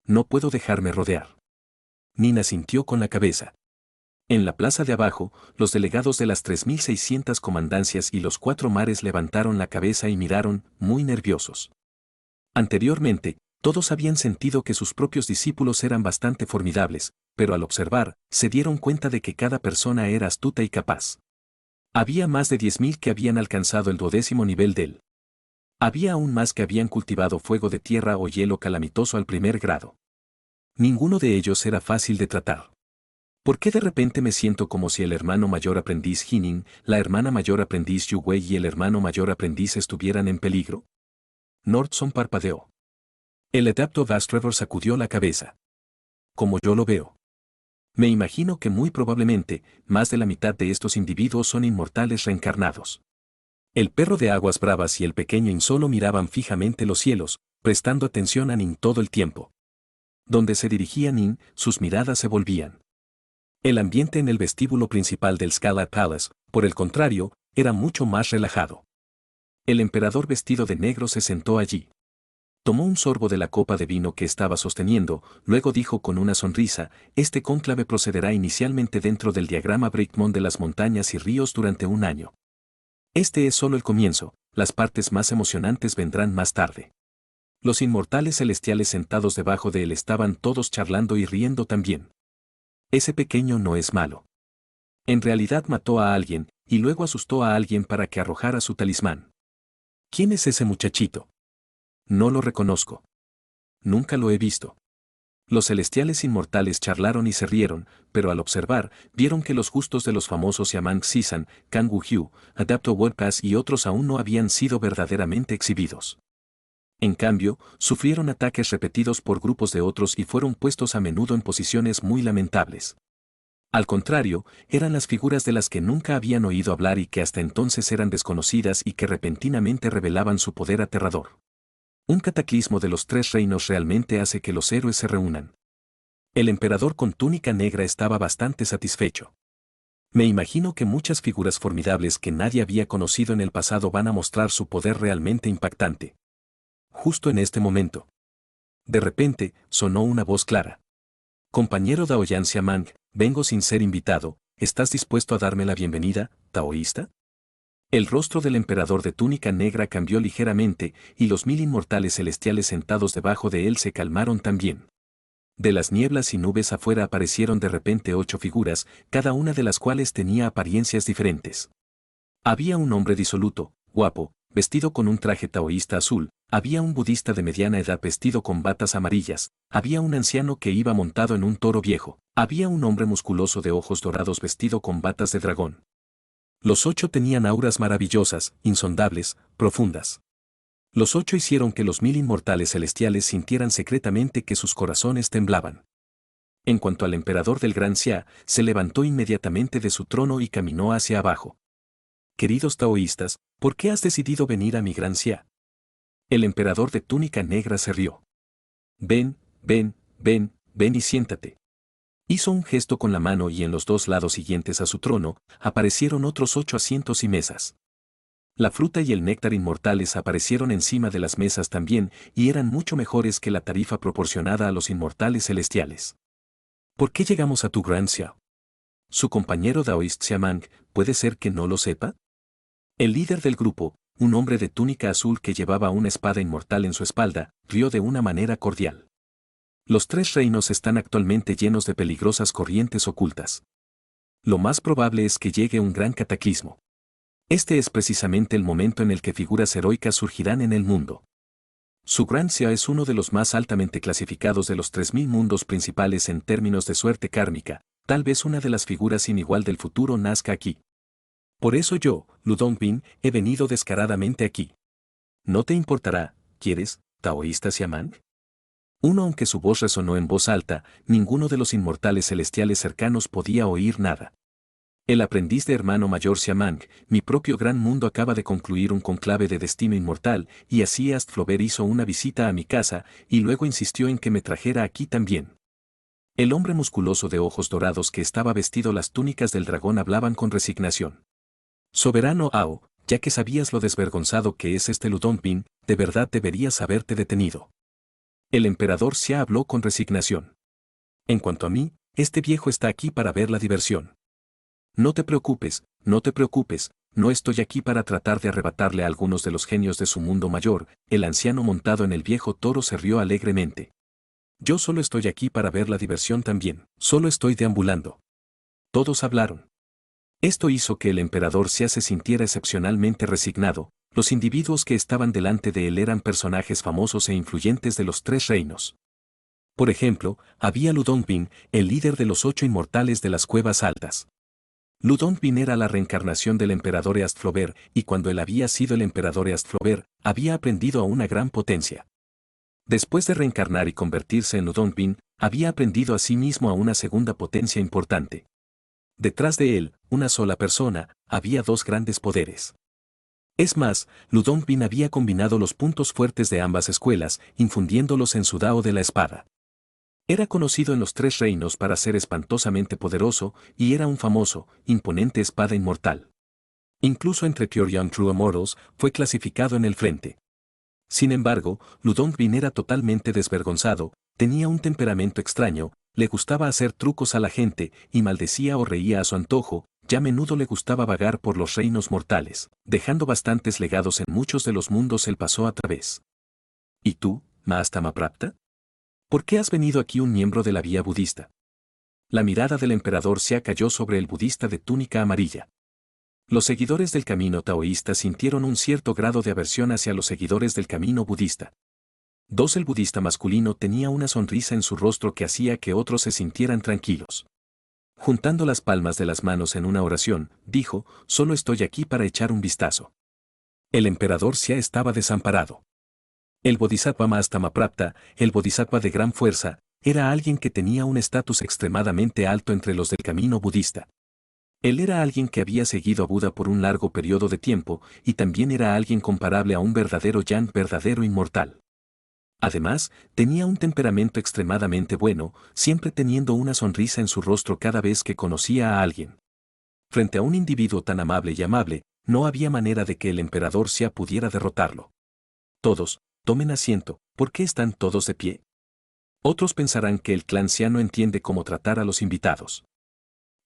No puedo dejarme rodear. Nin asintió con la cabeza. En la plaza de abajo, los delegados de las 3.600 comandancias y los 4 mares levantaron la cabeza y miraron, muy nerviosos. Anteriormente, todos habían sentido que sus propios discípulos eran bastante formidables, pero al observar, se dieron cuenta de que cada persona era astuta y capaz. Había más de 10.000 que habían alcanzado el 12º nivel del. Había aún más que habían cultivado fuego de tierra o hielo calamitoso al primer grado. Ninguno de ellos era fácil de tratar. ¿Por qué de repente me siento como si el hermano mayor aprendiz Hinin, la hermana mayor aprendiz Yu Wei y el hermano mayor aprendiz estuvieran en peligro? Nordson parpadeó. El adepto Vastrevor sacudió la cabeza. Como yo lo veo. Me imagino que muy probablemente, más de la mitad de estos individuos son inmortales reencarnados. El perro de aguas bravas y el pequeño In solo miraban fijamente los cielos, prestando atención a Nin todo el tiempo. Donde se dirigía Nin, sus miradas se volvían. El ambiente en el vestíbulo principal del Scarlet Palace, por el contrario, era mucho más relajado. El emperador vestido de negro se sentó allí. Tomó un sorbo de la copa de vino que estaba sosteniendo, luego dijo con una sonrisa, este cónclave procederá inicialmente dentro del diagrama Brickmont de las montañas y ríos durante un año. Este es solo el comienzo, las partes más emocionantes vendrán más tarde. Los inmortales celestiales sentados debajo de él estaban todos charlando y riendo también. Ese pequeño no es malo. En realidad mató a alguien, y luego asustó a alguien para que arrojara su talismán. ¿Quién es ese muchachito? No lo reconozco. Nunca lo he visto. Los celestiales inmortales charlaron y se rieron, pero al observar, vieron que los justos de los famosos Yamang Sisan, Kang Wu-hyu, Adapto Wordpass y otros aún no habían sido verdaderamente exhibidos. En cambio, sufrieron ataques repetidos por grupos de otros y fueron puestos a menudo en posiciones muy lamentables. Al contrario, eran las figuras de las que nunca habían oído hablar y que hasta entonces eran desconocidas y que repentinamente revelaban su poder aterrador. Un cataclismo de los tres reinos realmente hace que los héroes se reúnan. El emperador con túnica negra estaba bastante satisfecho. Me imagino que muchas figuras formidables que nadie había conocido en el pasado van a mostrar su poder realmente impactante. Justo en este momento. De repente, sonó una voz clara. Compañero Daoyan Siamang, vengo sin ser invitado, ¿estás dispuesto a darme la bienvenida, taoísta? El rostro del emperador de túnica negra cambió ligeramente, y los 1000 inmortales celestiales sentados debajo de él se calmaron también. De las nieblas y nubes afuera aparecieron de repente 8 figuras, cada una de las cuales tenía apariencias diferentes. Había un hombre disoluto, guapo, vestido con un traje taoísta azul, había un budista de mediana edad vestido con batas amarillas, había un anciano que iba montado en un toro viejo, había un hombre musculoso de ojos dorados vestido con batas de dragón. Los 8 tenían auras maravillosas, insondables, profundas. Los 8 hicieron que los 1000 inmortales celestiales sintieran secretamente que sus corazones temblaban. En cuanto al emperador del Gran Xia, se levantó inmediatamente de su trono y caminó hacia abajo. Queridos taoístas, ¿por qué has decidido venir a mi Gran Xia? El emperador de túnica negra se rió. Ven, ven, ven, ven y siéntate. Hizo un gesto con la mano y en los 2 lados siguientes a su trono, aparecieron otros 8 asientos y mesas. La fruta y el néctar inmortales aparecieron encima de las mesas también y eran mucho mejores que la tarifa proporcionada a los inmortales celestiales. ¿Por qué llegamos a tu Gran Xia? Su compañero Daoist Siamang, ¿puede ser que no lo sepa? El líder del grupo, un hombre de túnica azul que llevaba una espada inmortal en su espalda, rió de una manera cordial. Los 3 reinos están actualmente llenos de peligrosas corrientes ocultas. Lo más probable es que llegue un gran cataclismo. Este es precisamente el momento en el que figuras heroicas surgirán en el mundo. Su Gran Xia es uno de los más altamente clasificados de los 3000 mundos principales en términos de suerte kármica, tal vez una de las figuras sin igual del futuro nazca aquí. Por eso yo, Lu Dongbin, he venido descaradamente aquí. ¿No te importará, quieres, taoísta Siamang? Aunque su voz resonó en voz alta, ninguno de los inmortales celestiales cercanos podía oír nada. El aprendiz de hermano mayor Siamang, mi propio gran mundo acaba de concluir un conclave de destino inmortal, y así Astflover hizo una visita a mi casa, y luego insistió en que me trajera aquí también. El hombre musculoso de ojos dorados que estaba vestido las túnicas del dragón hablaban con resignación. Soberano Ao, ya que sabías lo desvergonzado que es este Lu Dongbin, de verdad deberías haberte detenido. El emperador Xia habló con resignación. En cuanto a mí, este viejo está aquí para ver la diversión. No te preocupes, no te preocupes, no estoy aquí para tratar de arrebatarle a algunos de los genios de su mundo mayor, el anciano montado en el viejo toro se rió alegremente. Yo solo estoy aquí para ver la diversión también, solo estoy deambulando. Todos hablaron. Esto hizo que el emperador Xia se sintiera excepcionalmente resignado. Los individuos que estaban delante de él eran personajes famosos e influyentes de los 3 reinos. Por ejemplo, había Ludongbin, el líder de los 8 inmortales de las cuevas altas. Ludongbin era la reencarnación del emperador Eastflober, y cuando él había sido el emperador Eastflober, había aprendido a una gran potencia. Después de reencarnar y convertirse en Ludongbin, había aprendido a sí mismo a una segunda potencia importante. Detrás de él, una sola persona, había 2 grandes poderes. Es más, Ludongbin había combinado los puntos fuertes de ambas escuelas, infundiéndolos en su Dao de la espada. Era conocido en los 3 reinos para ser espantosamente poderoso, y era un famoso, imponente espada inmortal. Incluso entre Pure Young True Immortals, fue clasificado en el frente. Sin embargo, Ludongbin era totalmente desvergonzado, tenía un temperamento extraño, le gustaba hacer trucos a la gente, y maldecía o reía a su antojo, ya a menudo le gustaba vagar por los reinos mortales, dejando bastantes legados en muchos de los mundos él pasó a través. ¿Y tú, Mahastamaprapta? ¿Por qué has venido aquí un miembro de la vía budista? La mirada del emperador Xia cayó sobre el budista de túnica amarilla. Los seguidores del camino taoísta sintieron un cierto grado de aversión hacia los seguidores del camino budista. El budista masculino tenía una sonrisa en su rostro que hacía que otros se sintieran tranquilos. Juntando las palmas de las manos en una oración, dijo, solo estoy aquí para echar un vistazo. El emperador Xia estaba desamparado. El bodhisattva Mahastamaprapta, el bodhisattva de gran fuerza, era alguien que tenía un estatus extremadamente alto entre los del camino budista. Él era alguien que había seguido a Buda por un largo periodo de tiempo, y también era alguien comparable a un verdadero Yan, verdadero inmortal. Además, tenía un temperamento extremadamente bueno, siempre teniendo una sonrisa en su rostro cada vez que conocía a alguien. Frente a un individuo tan amable y amable, no había manera de que el emperador Xia pudiera derrotarlo. Todos, tomen asiento, ¿por qué están todos de pie? Otros pensarán que el clan Xia no entiende cómo tratar a los invitados.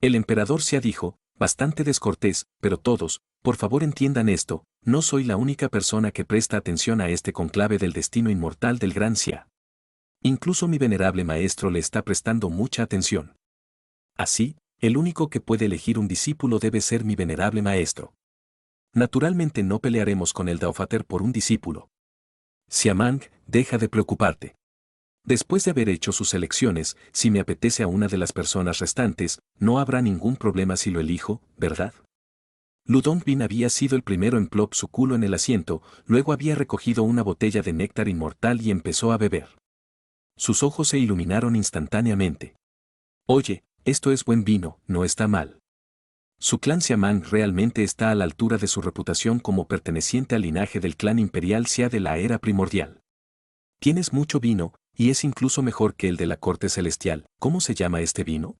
El emperador Xia dijo, bastante descortés, pero todos, por favor entiendan esto, no soy la única persona que presta atención a este conclave del destino inmortal del gran Xia. Incluso mi venerable maestro le está prestando mucha atención. Así, el único que puede elegir un discípulo debe ser mi venerable maestro. Naturalmente no pelearemos con el Daofater por un discípulo. Xiamang, deja de preocuparte. Después de haber hecho sus elecciones, si me apetece a una de las personas restantes, no habrá ningún problema si lo elijo, ¿verdad? Ludongbin había sido el primero en plop su culo en el asiento, luego había recogido una botella de néctar inmortal y empezó a beber. Sus ojos se iluminaron instantáneamente. Oye, esto es buen vino, no está mal. Su clan Xiamang realmente está a la altura de su reputación como perteneciente al linaje del clan imperial Xia de la era primordial. Tienes mucho vino, y es incluso mejor que el de la corte celestial. ¿Cómo se llama este vino?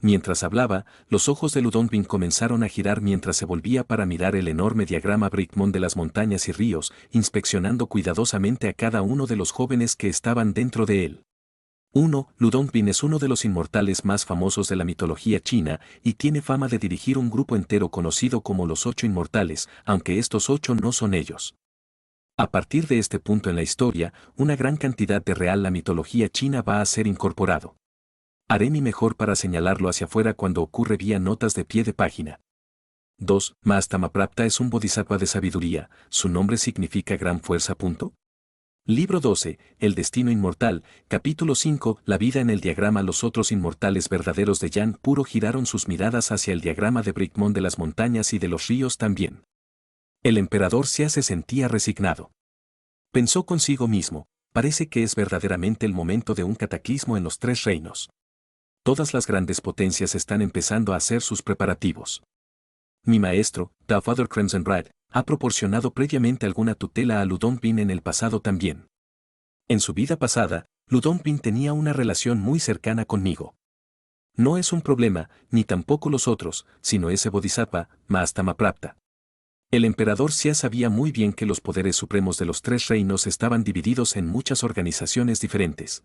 Mientras hablaba, los ojos de Ludongbin comenzaron a girar mientras se volvía para mirar el enorme diagrama Brickmon de las montañas y ríos, inspeccionando cuidadosamente a cada uno de los jóvenes que estaban dentro de él. 1. Ludongbin es uno de los inmortales más famosos de la mitología china, y tiene fama de dirigir un grupo entero conocido como los 8 inmortales, aunque estos 8 no son ellos. A partir de este punto en la historia, una gran cantidad de real la mitología china va a ser incorporado. Haré mi mejor para señalarlo hacia afuera cuando ocurre vía notas de pie de página. 2. Mahastamaprapta es un bodhisattva de sabiduría, su nombre significa gran fuerza. Libro 12, El destino inmortal, capítulo 5, La vida en el diagrama. Los otros inmortales verdaderos de Yan puro giraron sus miradas hacia el diagrama de Brickmon de las montañas y de los ríos también. El emperador Xia se sentía resignado. Pensó consigo mismo, parece que es verdaderamente el momento de un cataclismo en los 3 reinos. Todas las grandes potencias están empezando a hacer sus preparativos. Mi maestro, Daofather Crimson Red, ha proporcionado previamente alguna tutela a Ludongbin en el pasado también. En su vida pasada, Ludongbin tenía una relación muy cercana conmigo. No es un problema, ni tampoco los otros, sino ese bodhisattva, Mahastamaprapta. El emperador Xia sabía muy bien que los poderes supremos de los 3 reinos estaban divididos en muchas organizaciones diferentes.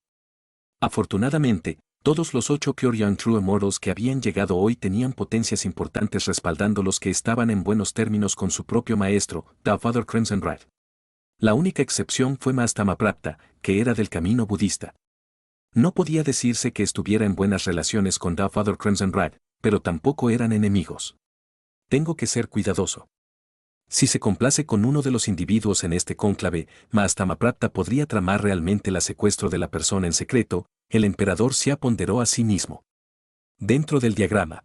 Afortunadamente, todos los 8 Pure Young True Immortals que habían llegado hoy tenían potencias importantes respaldándolos que estaban en buenos términos con su propio maestro, Daofather Crimson Red. La única excepción fue Mahastamaprapta, que era del camino budista. No podía decirse que estuviera en buenas relaciones con Daofather Crimson Red, pero tampoco eran enemigos. Tengo que ser cuidadoso. Si se complace con uno de los individuos en este cónclave, Mahastamaprapta podría tramar realmente el secuestro de la persona en secreto, el emperador Xia ponderó a sí mismo. Dentro del diagrama,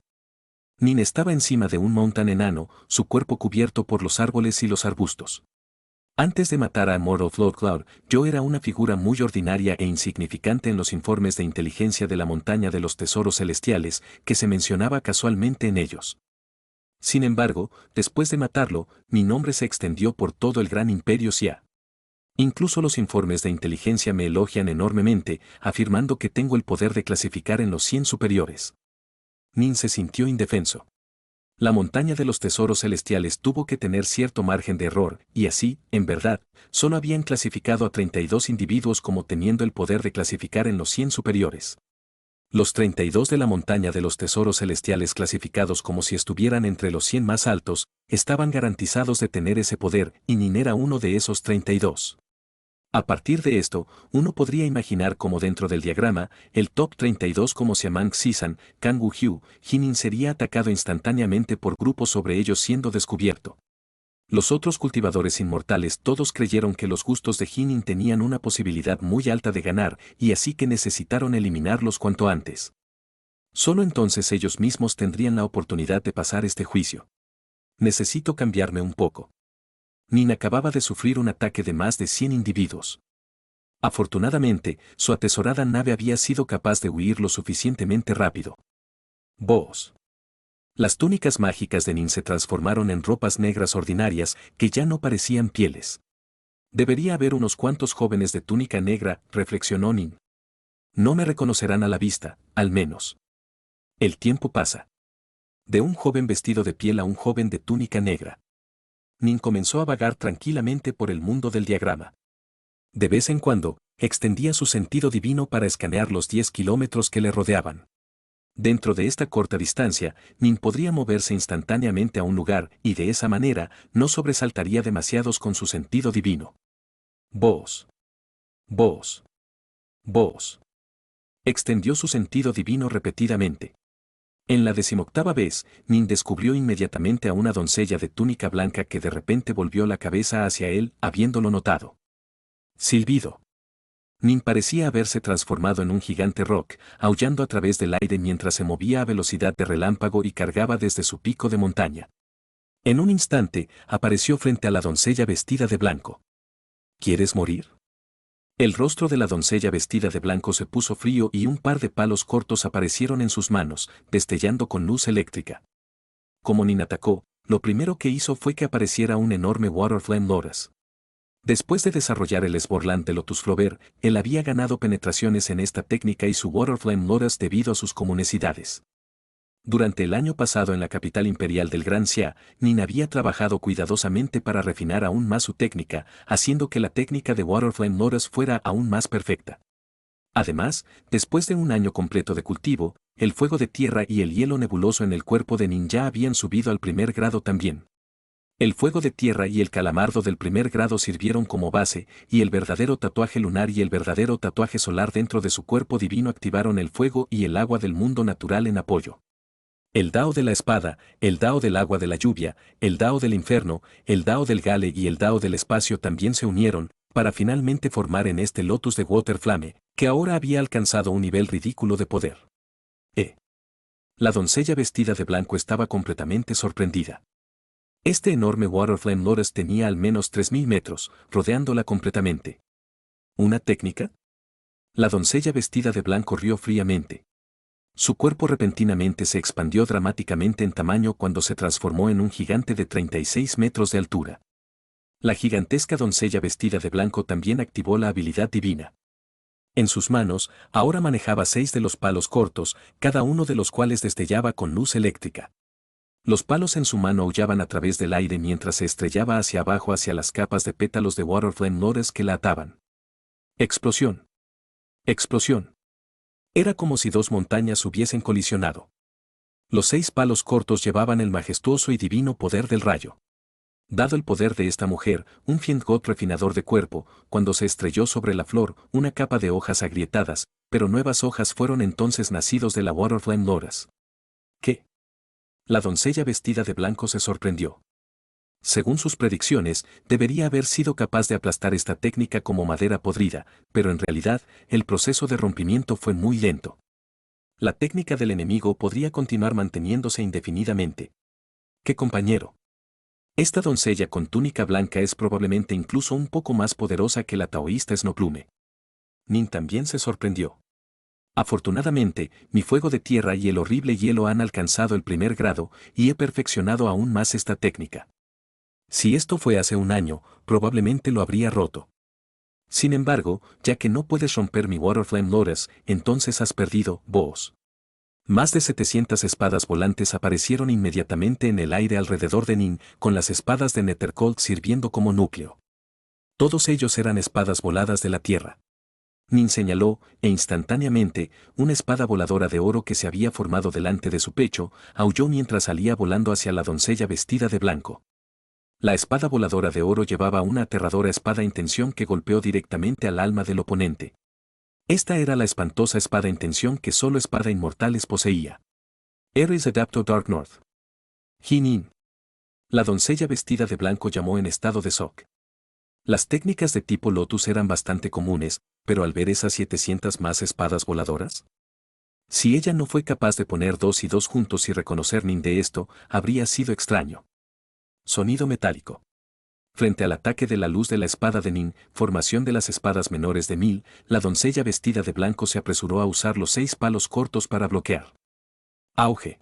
Nin estaba encima de un montón enano, su cuerpo cubierto por los árboles y los arbustos. Antes de matar a Mortal Cloud, yo era una figura muy ordinaria e insignificante en los informes de inteligencia de la montaña de los tesoros celestiales, que se mencionaba casualmente en ellos. Sin embargo, después de matarlo, mi nombre se extendió por todo el gran imperio Xia. Incluso los informes de inteligencia me elogian enormemente, afirmando que tengo el poder de clasificar en los 100 superiores. Nin se sintió indefenso. La montaña de los tesoros celestiales tuvo que tener cierto margen de error, y así, en verdad, solo habían clasificado a 32 individuos como teniendo el poder de clasificar en los 100 superiores. Los 32 de la montaña de los tesoros celestiales clasificados como si estuvieran entre los 100 más altos, estaban garantizados de tener ese poder, y Nin era uno de esos 32. A partir de esto, uno podría imaginar cómo dentro del diagrama, el top 32 como Siamang Sisan, Kang Wu-Hyu, Jinin sería atacado instantáneamente por grupos sobre ellos siendo descubierto. Los otros cultivadores inmortales todos creyeron que los gustos de Jinin tenían una posibilidad muy alta de ganar y así que necesitaron eliminarlos cuanto antes. Solo entonces ellos mismos tendrían la oportunidad de pasar este juicio. Necesito cambiarme un poco. Nin acababa de sufrir un ataque de más de 100 individuos. Afortunadamente, su atesorada nave había sido capaz de huir lo suficientemente rápido. Vos. Las túnicas mágicas de Nin se transformaron en ropas negras ordinarias que ya no parecían pieles. Debería haber unos cuantos jóvenes de túnica negra, reflexionó Nin. No me reconocerán a la vista, al menos. El tiempo pasa. De un joven vestido de piel a un joven de túnica negra. Nin comenzó a vagar tranquilamente por el mundo del diagrama. De vez en cuando, extendía su sentido divino para escanear los 10 kilómetros que le rodeaban. Dentro de esta corta distancia, Nin podría moverse instantáneamente a un lugar y de esa manera no sobresaltaría demasiados con su sentido divino. Vos. Vos. Vos. Extendió su sentido divino repetidamente. En la 18ª vez, Nin descubrió inmediatamente a una doncella de túnica blanca que de repente volvió la cabeza hacia él, habiéndolo notado. Silbido. Nin parecía haberse transformado en un gigante rock, aullando a través del aire mientras se movía a velocidad de relámpago y cargaba desde su pico de montaña. En un instante, apareció frente a la doncella vestida de blanco. ¿Quieres morir? El rostro de la doncella vestida de blanco se puso frío y un par de palos cortos aparecieron en sus manos, destellando con luz eléctrica. Como Nin atacó, lo primero que hizo fue que apareciera un enorme Waterflame Lotus. Después de desarrollar el esborlante Lotus Flower, él había ganado penetraciones en esta técnica y su Waterflame Lotus debido a sus comunecidades. Durante el año pasado en la capital imperial del Gran Xia, Nin había trabajado cuidadosamente para refinar aún más su técnica, haciendo que la técnica de Waterflame Lotus fuera aún más perfecta. Además, después de un año completo de cultivo, el fuego de tierra y el hielo nebuloso en el cuerpo de Nin ya habían subido al primer grado también. El fuego de tierra y el calamardo del primer grado sirvieron como base, y el verdadero tatuaje lunar y el verdadero tatuaje solar dentro de su cuerpo divino activaron el fuego y el agua del mundo natural en apoyo. El Dao de la espada, el Dao del agua de la lluvia, el Dao del infierno, el Dao del Gale y el Dao del espacio también se unieron, para finalmente formar en este Lotus de Waterflame, que ahora había alcanzado un nivel ridículo de poder. La doncella vestida de blanco estaba completamente sorprendida. Este enorme Waterflame Lotus tenía al menos 3000 metros, rodeándola completamente. ¿Una técnica? La doncella vestida de blanco rió fríamente. Su cuerpo repentinamente se expandió dramáticamente en tamaño cuando se transformó en un gigante de 36 metros de altura. La gigantesca doncella vestida de blanco también activó la habilidad divina. En sus manos, ahora manejaba 6 de los palos cortos, cada uno de los cuales destellaba con luz eléctrica. Los palos en su mano aullaban a través del aire mientras se estrellaba hacia abajo hacia las capas de pétalos de Waterflame Lotus que la ataban. Explosión. Explosión. Era como si dos montañas hubiesen colisionado. Los 6 palos cortos llevaban el majestuoso y divino poder del rayo. Dado el poder de esta mujer, un Fiend-God refinador de cuerpo, cuando se estrelló sobre la flor, una capa de hojas agrietadas, pero nuevas hojas fueron entonces nacidos de la Waterflame Lotus. ¿Qué? La doncella vestida de blanco se sorprendió. Según sus predicciones, debería haber sido capaz de aplastar esta técnica como madera podrida, pero en realidad, el proceso de rompimiento fue muy lento. La técnica del enemigo podría continuar manteniéndose indefinidamente. ¡Qué compañero! Esta doncella con túnica blanca es probablemente incluso un poco más poderosa que la taoísta Snowplume. Nin también se sorprendió. Afortunadamente, mi fuego de tierra y el horrible hielo han alcanzado el primer grado y he perfeccionado aún más esta técnica. Si esto fue hace un año, probablemente lo habría roto. Sin embargo, ya que no puedes romper mi Waterflame Lotus, entonces has perdido, vos. Más de 700 espadas volantes aparecieron inmediatamente en el aire alrededor de Nin, con las espadas de Nethercold sirviendo como núcleo. Todos ellos eran espadas voladas de la tierra. Nin señaló, e instantáneamente, una espada voladora de oro que se había formado delante de su pecho, aulló mientras salía volando hacia la doncella vestida de blanco. La espada voladora de oro llevaba una aterradora espada intención que golpeó directamente al alma del oponente. Esta era la espantosa espada intención que solo espada inmortales poseía. Ares Adapto Dark North. Nin. La doncella vestida de blanco llamó en estado de shock. Las técnicas de tipo Lotus eran bastante comunes, pero al ver esas 700 más espadas voladoras. Si ella no fue capaz de poner 2 y 2 juntos y reconocer Nin de esto, habría sido extraño. Sonido metálico. Frente al ataque de la luz de la espada de Nin, formación de las espadas menores de 1000, la doncella vestida de blanco se apresuró a usar los 6 palos cortos para bloquear. Auge.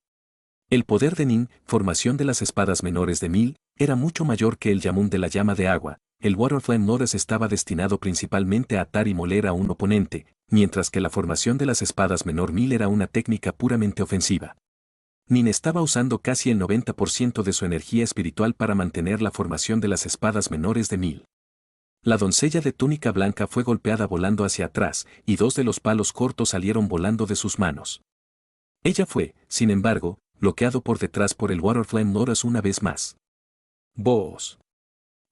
El poder de Nin, formación de las espadas menores de 1000, era mucho mayor que el Yamun de la llama de agua. El Waterflame Lotus estaba destinado principalmente a atar y moler a un oponente, mientras que la formación de las espadas menor 1000 era una técnica puramente ofensiva. Nin estaba usando casi el 90% de su energía espiritual para mantener la formación de las espadas menores de 1000. La doncella de túnica blanca fue golpeada volando hacia atrás, y 2 de los palos cortos salieron volando de sus manos. Ella fue, sin embargo, bloqueado por detrás por el Waterflame Lotus una vez más. Vos.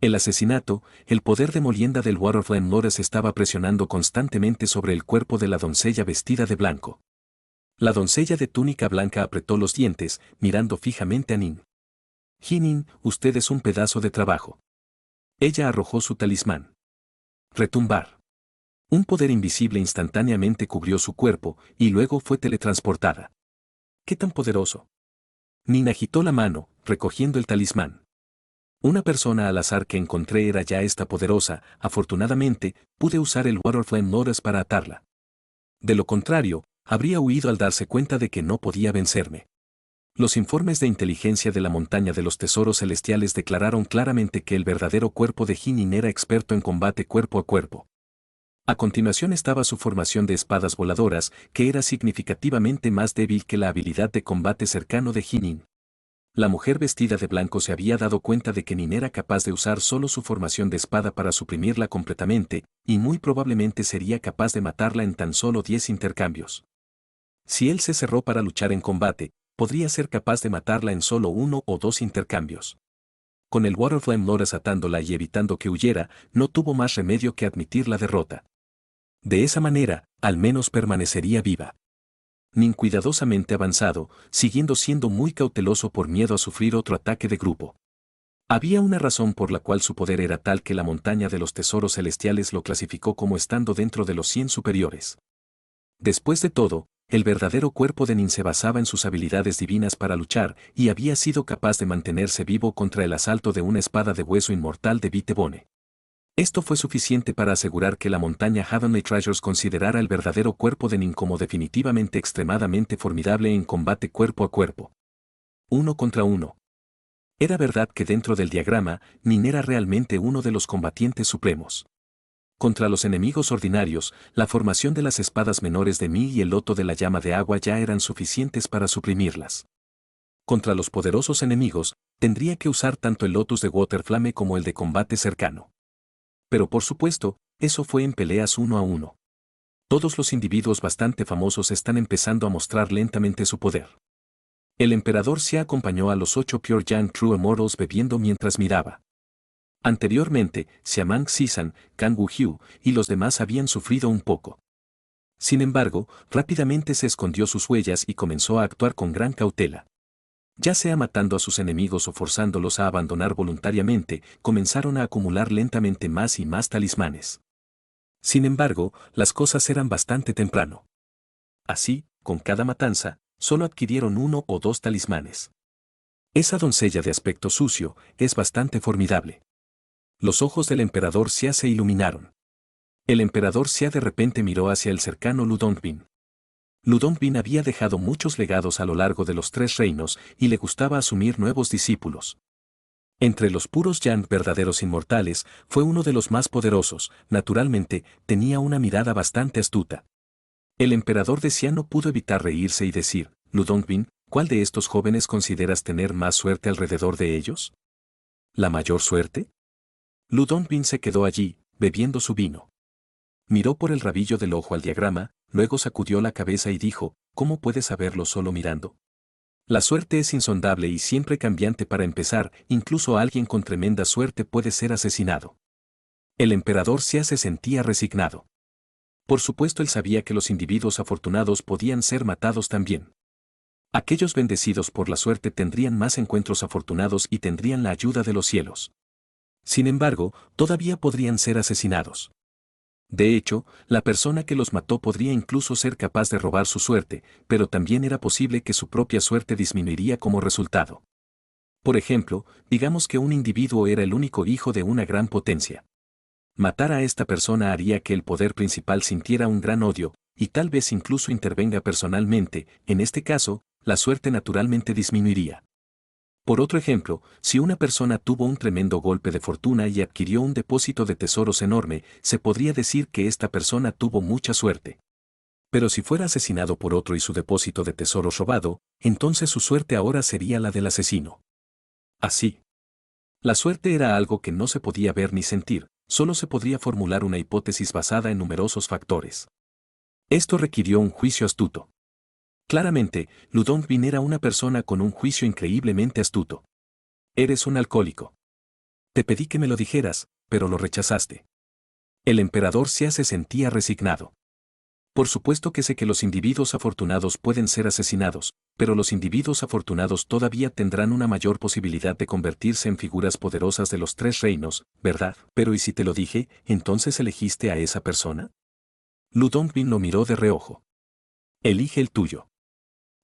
El asesinato, el poder de molienda del Waterflame Lotus estaba presionando constantemente sobre el cuerpo de la doncella vestida de blanco. La doncella de túnica blanca apretó los dientes, mirando fijamente a Nin. Nin, usted es un pedazo de trabajo. Ella arrojó su talismán. Retumbar. Un poder invisible instantáneamente cubrió su cuerpo, y luego fue teletransportada. ¿Qué tan poderoso? Nin agitó la mano, recogiendo el talismán. Una persona al azar que encontré era ya esta poderosa, afortunadamente, pude usar el Waterflame Lotus para atarla. De lo contrario, habría huido al darse cuenta de que no podía vencerme. Los informes de inteligencia de la montaña de los tesoros celestiales declararon claramente que el verdadero cuerpo de Nin era experto en combate cuerpo a cuerpo. A continuación estaba su formación de espadas voladoras, que era significativamente más débil que la habilidad de combate cercano de Nin. La mujer vestida de blanco se había dado cuenta de que Nin era capaz de usar solo su formación de espada para suprimirla completamente, y muy probablemente sería capaz de matarla en tan solo 10 intercambios. Si él se cerró para luchar en combate, podría ser capaz de matarla en solo 1 o 2 intercambios. Con el Waterflame Lotus atándola y evitando que huyera, no tuvo más remedio que admitir la derrota. De esa manera, al menos permanecería viva. Nin cuidadosamente avanzado, siguiendo siendo muy cauteloso por miedo a sufrir otro ataque de grupo. Había una razón por la cual su poder era tal que la montaña de los tesoros celestiales lo clasificó como estando dentro de los 100 superiores. Después de todo, el verdadero cuerpo de Nin se basaba en sus habilidades divinas para luchar y había sido capaz de mantenerse vivo contra el asalto de una espada de hueso inmortal de Vitebone. Esto fue suficiente para asegurar que la montaña Heavenly Treasures considerara el verdadero cuerpo de Nin como definitivamente extremadamente formidable en combate cuerpo a cuerpo. 1 contra 1. Era verdad que dentro del diagrama, Nin era realmente uno de los combatientes supremos. Contra los enemigos ordinarios, la formación de las espadas menores de 1000 y el loto de la llama de agua ya eran suficientes para suprimirlas. Contra los poderosos enemigos, tendría que usar tanto el Lotus de Waterflame como el de combate cercano. Pero por supuesto, eso fue en peleas 1 a 1. Todos los individuos bastante famosos están empezando a mostrar lentamente su poder. El emperador se acompañó a los 8 Pure Young True Immortals bebiendo mientras miraba. Anteriormente, Xiamang Sisan, Kang Wu-Hyu y los demás habían sufrido un poco. Sin embargo, rápidamente se escondió sus huellas y comenzó a actuar con gran cautela. Ya sea matando a sus enemigos o forzándolos a abandonar voluntariamente, comenzaron a acumular lentamente más y más talismanes. Sin embargo, las cosas eran bastante temprano. Así, con cada matanza, solo adquirieron 1 o 2 talismanes. Esa doncella de aspecto sucio es bastante formidable. Los ojos del emperador Xia se iluminaron. El emperador Xia de repente miró hacia el cercano Lu Dongbin. Lu Dongbin había dejado muchos legados a lo largo de los 3 reinos y le gustaba asumir nuevos discípulos. Entre los puros Yan verdaderos inmortales, fue uno de los más poderosos, naturalmente, tenía una mirada bastante astuta. El emperador de Xia no pudo evitar reírse y decir, Lu Dongbin, ¿cuál de estos jóvenes consideras tener más suerte alrededor de ellos? ¿La mayor suerte? Lu Dongbin se quedó allí, bebiendo su vino. Miró por el rabillo del ojo al diagrama, luego sacudió la cabeza y dijo, ¿cómo puedes saberlo solo mirando? La suerte es insondable y siempre cambiante. Para empezar, incluso alguien con tremenda suerte puede ser asesinado. El emperador Xia se sentía resignado. Por supuesto él sabía que los individuos afortunados podían ser matados también. Aquellos bendecidos por la suerte tendrían más encuentros afortunados y tendrían la ayuda de los cielos. Sin embargo, todavía podrían ser asesinados. De hecho, la persona que los mató podría incluso ser capaz de robar su suerte, pero también era posible que su propia suerte disminuiría como resultado. Por ejemplo, digamos que un individuo era el único hijo de una gran potencia. Matar a esta persona haría que el poder principal sintiera un gran odio, y tal vez incluso intervenga personalmente. En este caso, la suerte naturalmente disminuiría. Por otro ejemplo, si una persona tuvo un tremendo golpe de fortuna y adquirió un depósito de tesoros enorme, se podría decir que esta persona tuvo mucha suerte. Pero si fuera asesinado por otro y su depósito de tesoros robado, entonces su suerte ahora sería la del asesino. Así. La suerte era algo que no se podía ver ni sentir, solo se podría formular una hipótesis basada en numerosos factores. Esto requirió un juicio astuto. Claramente, Lu Dongbin era una persona con un juicio increíblemente astuto. Eres un alcohólico. Te pedí que me lo dijeras, pero lo rechazaste. El emperador Xia se sentía resignado. Por supuesto que sé que los individuos afortunados pueden ser asesinados, pero los individuos afortunados todavía tendrán una mayor posibilidad de convertirse en figuras poderosas de los 3 reinos, ¿verdad? Pero ¿y si te lo dije, entonces elegiste a esa persona? Lu Dongbin lo miró de reojo. Elige el tuyo.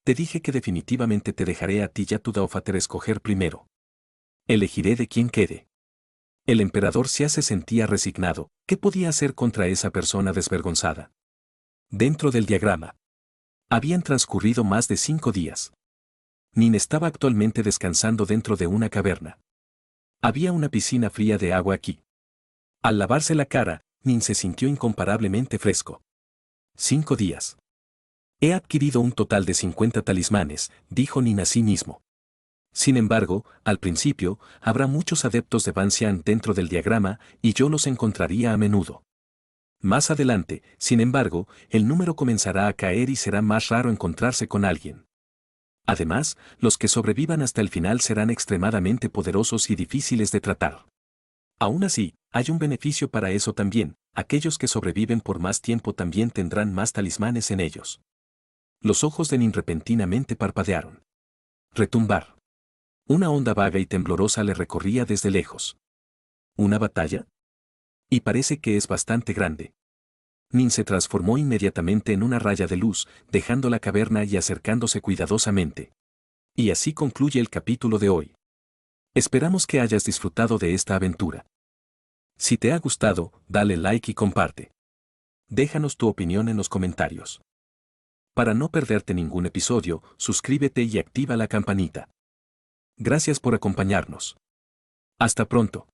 Te dije que definitivamente te dejaré a ti y a tu Daofater escoger primero. Elegiré de quién quede. El emperador Xia se sentía resignado. ¿Qué podía hacer contra esa persona desvergonzada? Dentro del diagrama. Habían transcurrido más de 5 días. Nin estaba actualmente descansando dentro de una caverna. Había una piscina fría de agua aquí. Al lavarse la cara, Nin se sintió incomparablemente fresco. 5 días. He adquirido un total de 50 talismanes, dijo Nin a sí mismo. Sin embargo, al principio, habrá muchos adeptos de Ban Xian dentro del diagrama y yo los encontraría a menudo. Más adelante, sin embargo, el número comenzará a caer y será más raro encontrarse con alguien. Además, los que sobrevivan hasta el final serán extremadamente poderosos y difíciles de tratar. Aún así, hay un beneficio para eso también, aquellos que sobreviven por más tiempo también tendrán más talismanes en ellos. Los ojos de Nin repentinamente parpadearon. Retumbar. Una onda vaga y temblorosa le recorría desde lejos. ¿Una batalla? Y parece que es bastante grande. Nin se transformó inmediatamente en una raya de luz, dejando la caverna y acercándose cuidadosamente. Y así concluye el capítulo de hoy. Esperamos que hayas disfrutado de esta aventura. Si te ha gustado, dale like y comparte. Déjanos tu opinión en los comentarios. Para no perderte ningún episodio, suscríbete y activa la campanita. Gracias por acompañarnos. Hasta pronto.